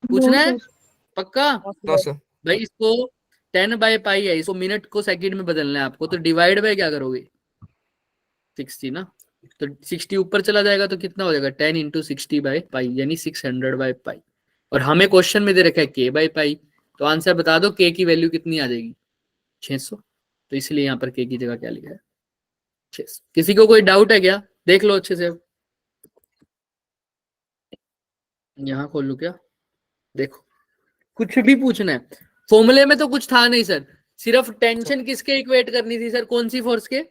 पूछना है पक्का? No sir. भाई इसको 10 बाय पाई है, इसको मिनट को सेकंड में बदलना है आपको, तो डिवाइड बाय क्या करोगे? 60 ना, तो 60 ऊपर चला जाएगा तो कितना हो जाएगा? 10 इंटू 60 बाय पाई, यानी 600 बाय पाई। और हमें क्वेश्चन में दे रखा है k बाय पाई, तो आंसर बता दो k की वैल्यू कितनी आ जाएगी? 600। तो इसलिए यहाँ पर k की जगह क्या लिखा है? 600। किसी को कोई डाउट है क्या? देख लो अच्छे से। अब यहाँ खोल लो क्या? देखो, कुछ भी पूछना है। फॉर्मूले में तो कुछ था नहीं सर, सिर्फ टेंशन किसके इक्वेट करनी थी सर? कौन सी फोर्स के?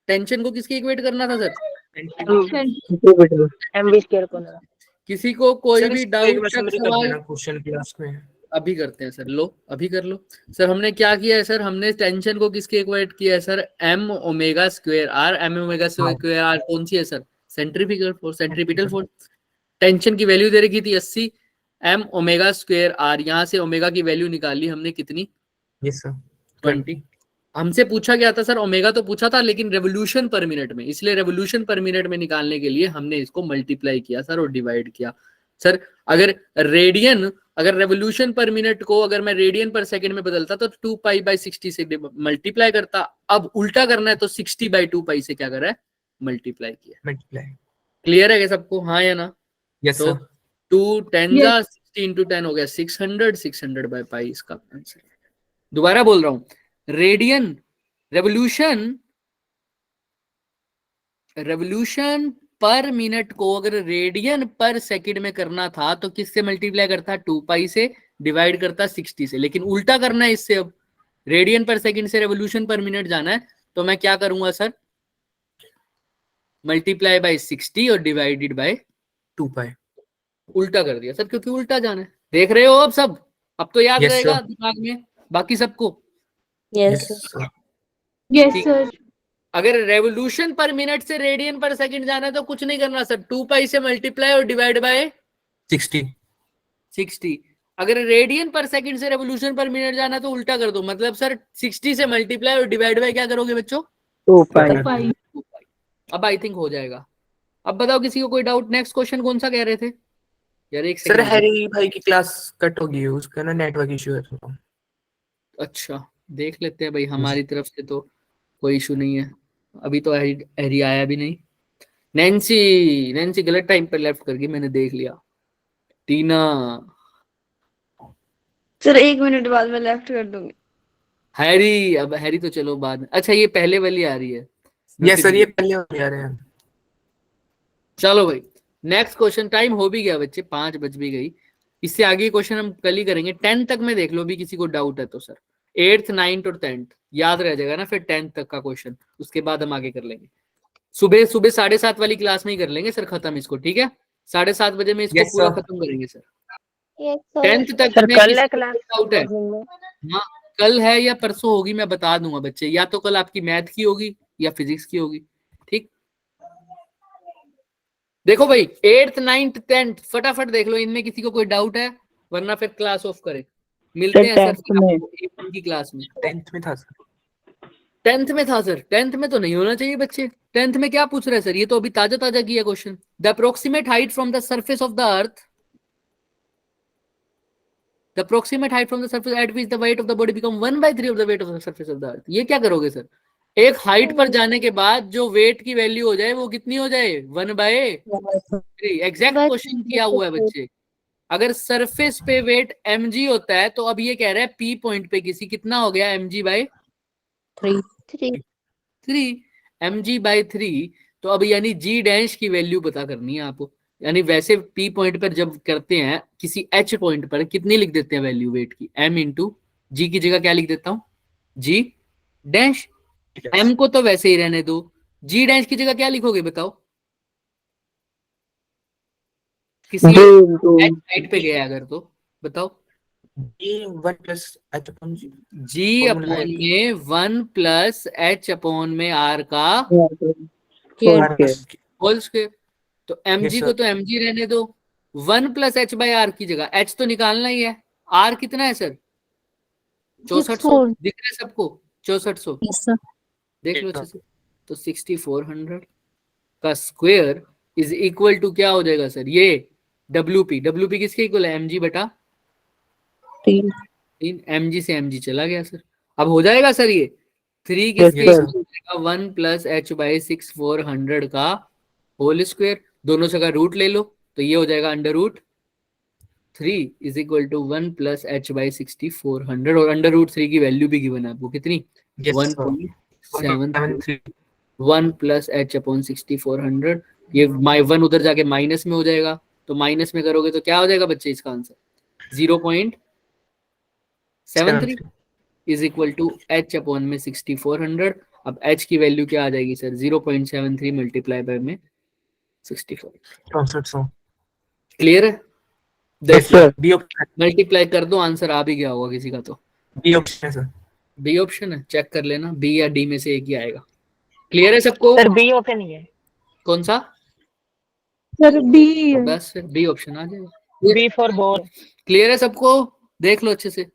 टेंशन को किसके इक्वेट करना था सर? mv स्क्वायर को ना। किसी को कोई सर भी इसको एक डाउट बार शक समरी कर सवाल देना क्वेश्चन क्लास में। अभी करते हैं सर। लो अभी कर लो सर। हमने क्या किया है सर? हमने टेंशन को किसके इक्वेट किया है sir? m omega square R. m omega square R कौन सी है sir? Centrifugal force, centripetal force. Tension की वैल्यू दे रखी थी 80 m ओमेगा स्क्वायर आर। यहाँ से ओमेगा की वैल्यू निकाली हमने कितनी? Yes sir 20। हमसे पूछा गया था सर ओमेगा, तो पूछा था लेकिन रेवोल्यूशन पर मिनट में, इसलिए रेवोल्यूशन पर मिनट में निकालने के लिए हमने इसको मल्टीप्लाई किया सर और डिवाइड किया सर। अगर रेडियन, अगर रेवोल्यूशन पर मिनट को अगर मैं रेडियन पर सेकंड में बदलता तो 2 पाई बाई 60 से मल्टीप्लाई करता। अब उल्टा करना है तो 60 बाई 2 पाई से क्या कर रहा है? मल्टीप्लाई किया। मल्टीप्लाई। क्लियर है क्या सबको? हाँ या ना? यस तो सर। 2 10 जा 60 इंटू 10 हो गया 600। 600 बाई पाई इसका आंसर। दोबारा बोल रहा हूं, रेडियन रेवोल्यूशन पर मिनट को अगर रेडियन पर सेकंड में करना था तो किससे मल्टीप्लाई करता? 2 पाई से, डिवाइड करता 60 से। लेकिन उल्टा करना है इससे। अब रेडियन पर सेकंड से रेवोल्यूशन पर मिनट जाना है तो मैं क्या करूंगा सर? मल्टीप्लाई बाय 60 और डिवाइडेड बाय 2 पाई। उल्टा कर दिया सर, क्योंकि उल्टा जाना है। देख रहे हो अब सब? अब तो याद Yes, रहेगा sir. दिमाग में बाकी सबको। Yes, sir. सर। यस ठीक। सर। अगर रेवोल्यूशन पर मिनट से रेडियन पर सेकंड जाना है तो कुछ नहीं करना सर, 2 पाई से मल्टीप्लाई और डिवाइड बाय 60। अगर रेडियन पर सेकंड से रेवोल्यूशन पर मिनट जाना है तो उल्टा कर दो। मतलब सर 60 से मल्टीप्लाई और डिवाइड बाय क्या करोगे बच्चों? 2 pi. पाई। अब आई थिंक हो जाएगा। अब बताओ किसी को कोई डाउट? नेक्स्ट क्वेश्चन कौन सा कह रहे थे यार? एक सर सेकंड। हैरी भाई की क्लास कट हो गई है, उसका ना नेटवर्क इशू है थोड़ा। अच्छा देख लेते हैं भाई, हमारी तरफ से तो कोई इशू नहीं है। अभी तो हैरी आया भी नहीं। नैन्सी गलत टाइम पर लेफ्ट कर गई, मैंने देख लिया। टीना, सर 1 मिनट बाद मैं लेफ्ट कर दूंगी। हैरी, अब हैरी तो चलो बाद में। अच्छा ये पहले वाली आ रही है। यस सर, ये पहले हो जा रहे हैं। चलो भाई नेक्स्ट क्वेश्चन। टाइम हो भी गया बच्चे, 5 बज भी गई। इससे आगे क्वेश्चन हम कल ही करेंगे। 10 तक में देख लो भी, किसी को डाउट है तो सर 8th 9th और 10th याद रह जाएगा ना, फिर 10th तक का क्वेश्चन। उसके बाद हम आगे कर लेंगे। सुबह 7:30 वाली क्लास में ही कर लेंगे सर खत्म इसको, ठीक है? 7:30 बजे में इसको Yes, पूरा sir. खत्म करेंगे सर। Yes, sir. 10th तक सर में कल किसी है को क्लास डाउट है? हाँ कल है या परसों होगी, मैं बता दूंगा बच्चे। या तो कल आपकी मैथ की होगी या फिजिक्स की होगी, ठीक? देखो भाई 8th 9th 10th फटाफट देख लो, इनमें किसी को कोई डाउट है? वरना फिर क्लास ऑफ करें। मिलते हैं सर 10th में। आपको की क्लास में। 10th में था सर। 10th में था सर? 10th में तो नहीं होना चाहिए बच्चे। 10th में क्या पूछ रहे हैं सर? ये तो अभी ताजा ताजा किया question. The approximate height from the surface of the earth, the approximate height from the surface at which the weight of the body become 1/3 of the weight of the surface of the earth। ये क्या करोगे sir? एक height पर जाने के बाद जो wait की वैल्यू हो जाए वो कितनी हो जाए? 1/3। एग्जैक्ट क्वेश्चन किया हुआ है बच्चे। अगर सरफेस पे वेट mg होता है तो अब ये कह रहा है p पॉइंट पे किसी कितना हो गया? mg/3। 3. 3. 3 mg/3। तो अब यानी जी डैश की वैल्यू पता करनी है आपको। यानी वैसे पी पॉइंट पर जब करते हैं किसी एच पॉइंट पर कितनी लिख देते हैं वैल्यू वेट की, एम इंटू जी की जगह क्या लिख देता हूं, जी डैश। एम को तो वैसे ही रहने दो, जी डैश की जगह क्या लिखोगे बताओ, किसी J into एच साइड पे गया अगर तो बताओ। One plus H upon G. G Formula upon है। में 1 प्लस एच अपॉन में आर का okay. Whole square. तो एम Yes, जी sir. को तो एम जी रहने दो, 1 प्लस एच बाई आर की जगह एच तो निकालना ही है। आर कितना है सर, 6400 4. दिख रहा है सबको, 6400 Yes, sir. देख लो अच्छे से। तो 6400 का स्क्वायर इज इक्वल टू क्या हो जाएगा सर, ये डब्ल्यूपी। डब्ल्यूपी किसके इक्वल है, एम जी बटा 3. 3। एम जी से एम जी चला गया सर। अब हो जाएगा सर ये 3 Yes, किसके sir. इक्वल हो जाएगा, 1 प्लस एच बाई 6400 का होल स्क्वायर। दोनों से का रूट ले लो तो ये हो जाएगा under root 3 is equal to 1 plus H by 6400। और अंडर रूट 3 की वैल्यू भी गिवन है आपको कितनी, Yes, sir. 1.73 1 plus H upon 6400। ये 1 उधर जाके माइनस में हो जाएगा, तो माइनस में करोगे तो क्या हो जाएगा बच्चे इसका answer 0.73 is equal to H upon में 6400। अब एच की वैल्यू क्या आ जाएगी सर, 0.73 मल्टीप्लाई बाय में 64। 6400। क्लियर है, Yes, sir. B option, multiply कर दो आंसर आ भी गया होगा किसी का तो। बी ऑप्शन है सर। बी ऑप्शन है, चेक कर लेना, बी या डी में से एक ही आएगा। क्लियर है सबको, सर बी ओपन ही है, कौन सा, सर बी बस फिर बी ऑप्शन आ जाएगा। B for both. क्लियर है सबको, देख लो अच्छे से।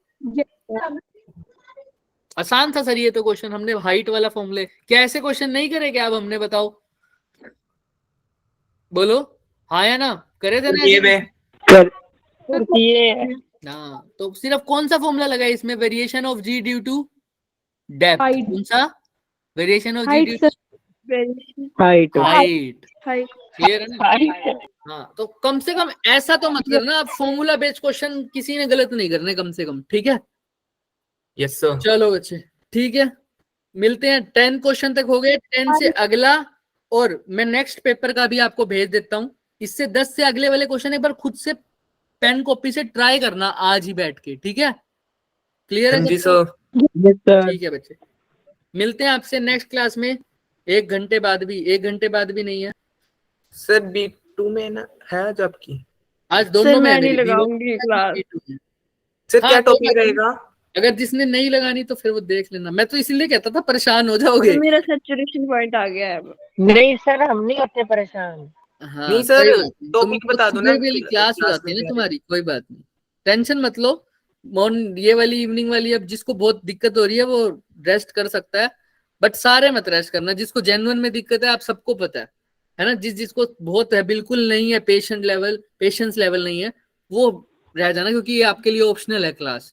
आसान था सर ये तो क्वेश्चन, हमने हाइट वाला फॉर्मूले, क्या ऐसे क्वेश्चन नहीं करे क्या अब हमने, बताओ बोलो हाँ या ना, करे थे ना ये ऐसे? वे Sir. ये हाँ, तो सिर्फ कौन सा फॉर्मूला लगा है इसमें, variation of G due to depth, Height. कौन सा, variation of G height due sir, Height. Height. Height clear है ना, हाँ तो कम से कम ऐसा तो मत करना आप, फॉर्मूला बेस्ड क्वेश्चन किसी ने गलत नहीं करने कम से कम, ठीक है। Yes sir. चलो बच्चे ठीक है, मिलते हैं। 10 क्वेश्चन तक हो गए, 10 से अगला, और मैं नेक्स्ट पेपर का भी आपको भेज देता हूं। इससे 10 से अगले वाले क्वेश्चन एक बार खुद से पेन कॉपी से ट्राई करना आज ही बैठ के, ठीक है। क्लियर है जी सबको? सर। Yes, sir. ठीक है बच्चे, मिलते हैं आपसे नेक्स्ट क्लास में 1 घंटे बाद भी, 1 घंटे बाद भी नहीं है सर बी टू में ना है आज आपकी, आज, सर दोनों में है मैं नहीं मेरी, लगाऊंगी क्लास। सर हाँ, क्या कोई टॉपिक बात नहीं। रहेगा? अगर जिसने नहीं लगानी तो फिर वो देख लेना, मैं तो इसीलिए कहता था परेशान हो जाओगे। मेरा सैचुरेशन पॉइंट आ गया है अब। नहीं सर हम नहीं होते परेशान। हाँ नहीं सर, कोई बात नहीं, टॉपिक बता दो ना, क्लास हो क्लास जाती है में ना क्या तुम्हारी, कोई बात नहीं, टेंशन मत लो। ये वाली इवनिंग वाली, अब जिसको बहुत दिक्कत हो रही है वो रेस्ट कर सकता है, बट सारे मत रेस्ट करना, जिसको जेन्युइन में दिक्कत है आप सबको पता है ना, जिसको बहुत है बिल्कुल नहीं है, पेशेंस लेवल नहीं है, वो रह जाना, क्योंकि ये आपके लिए ऑप्शनल है क्लास।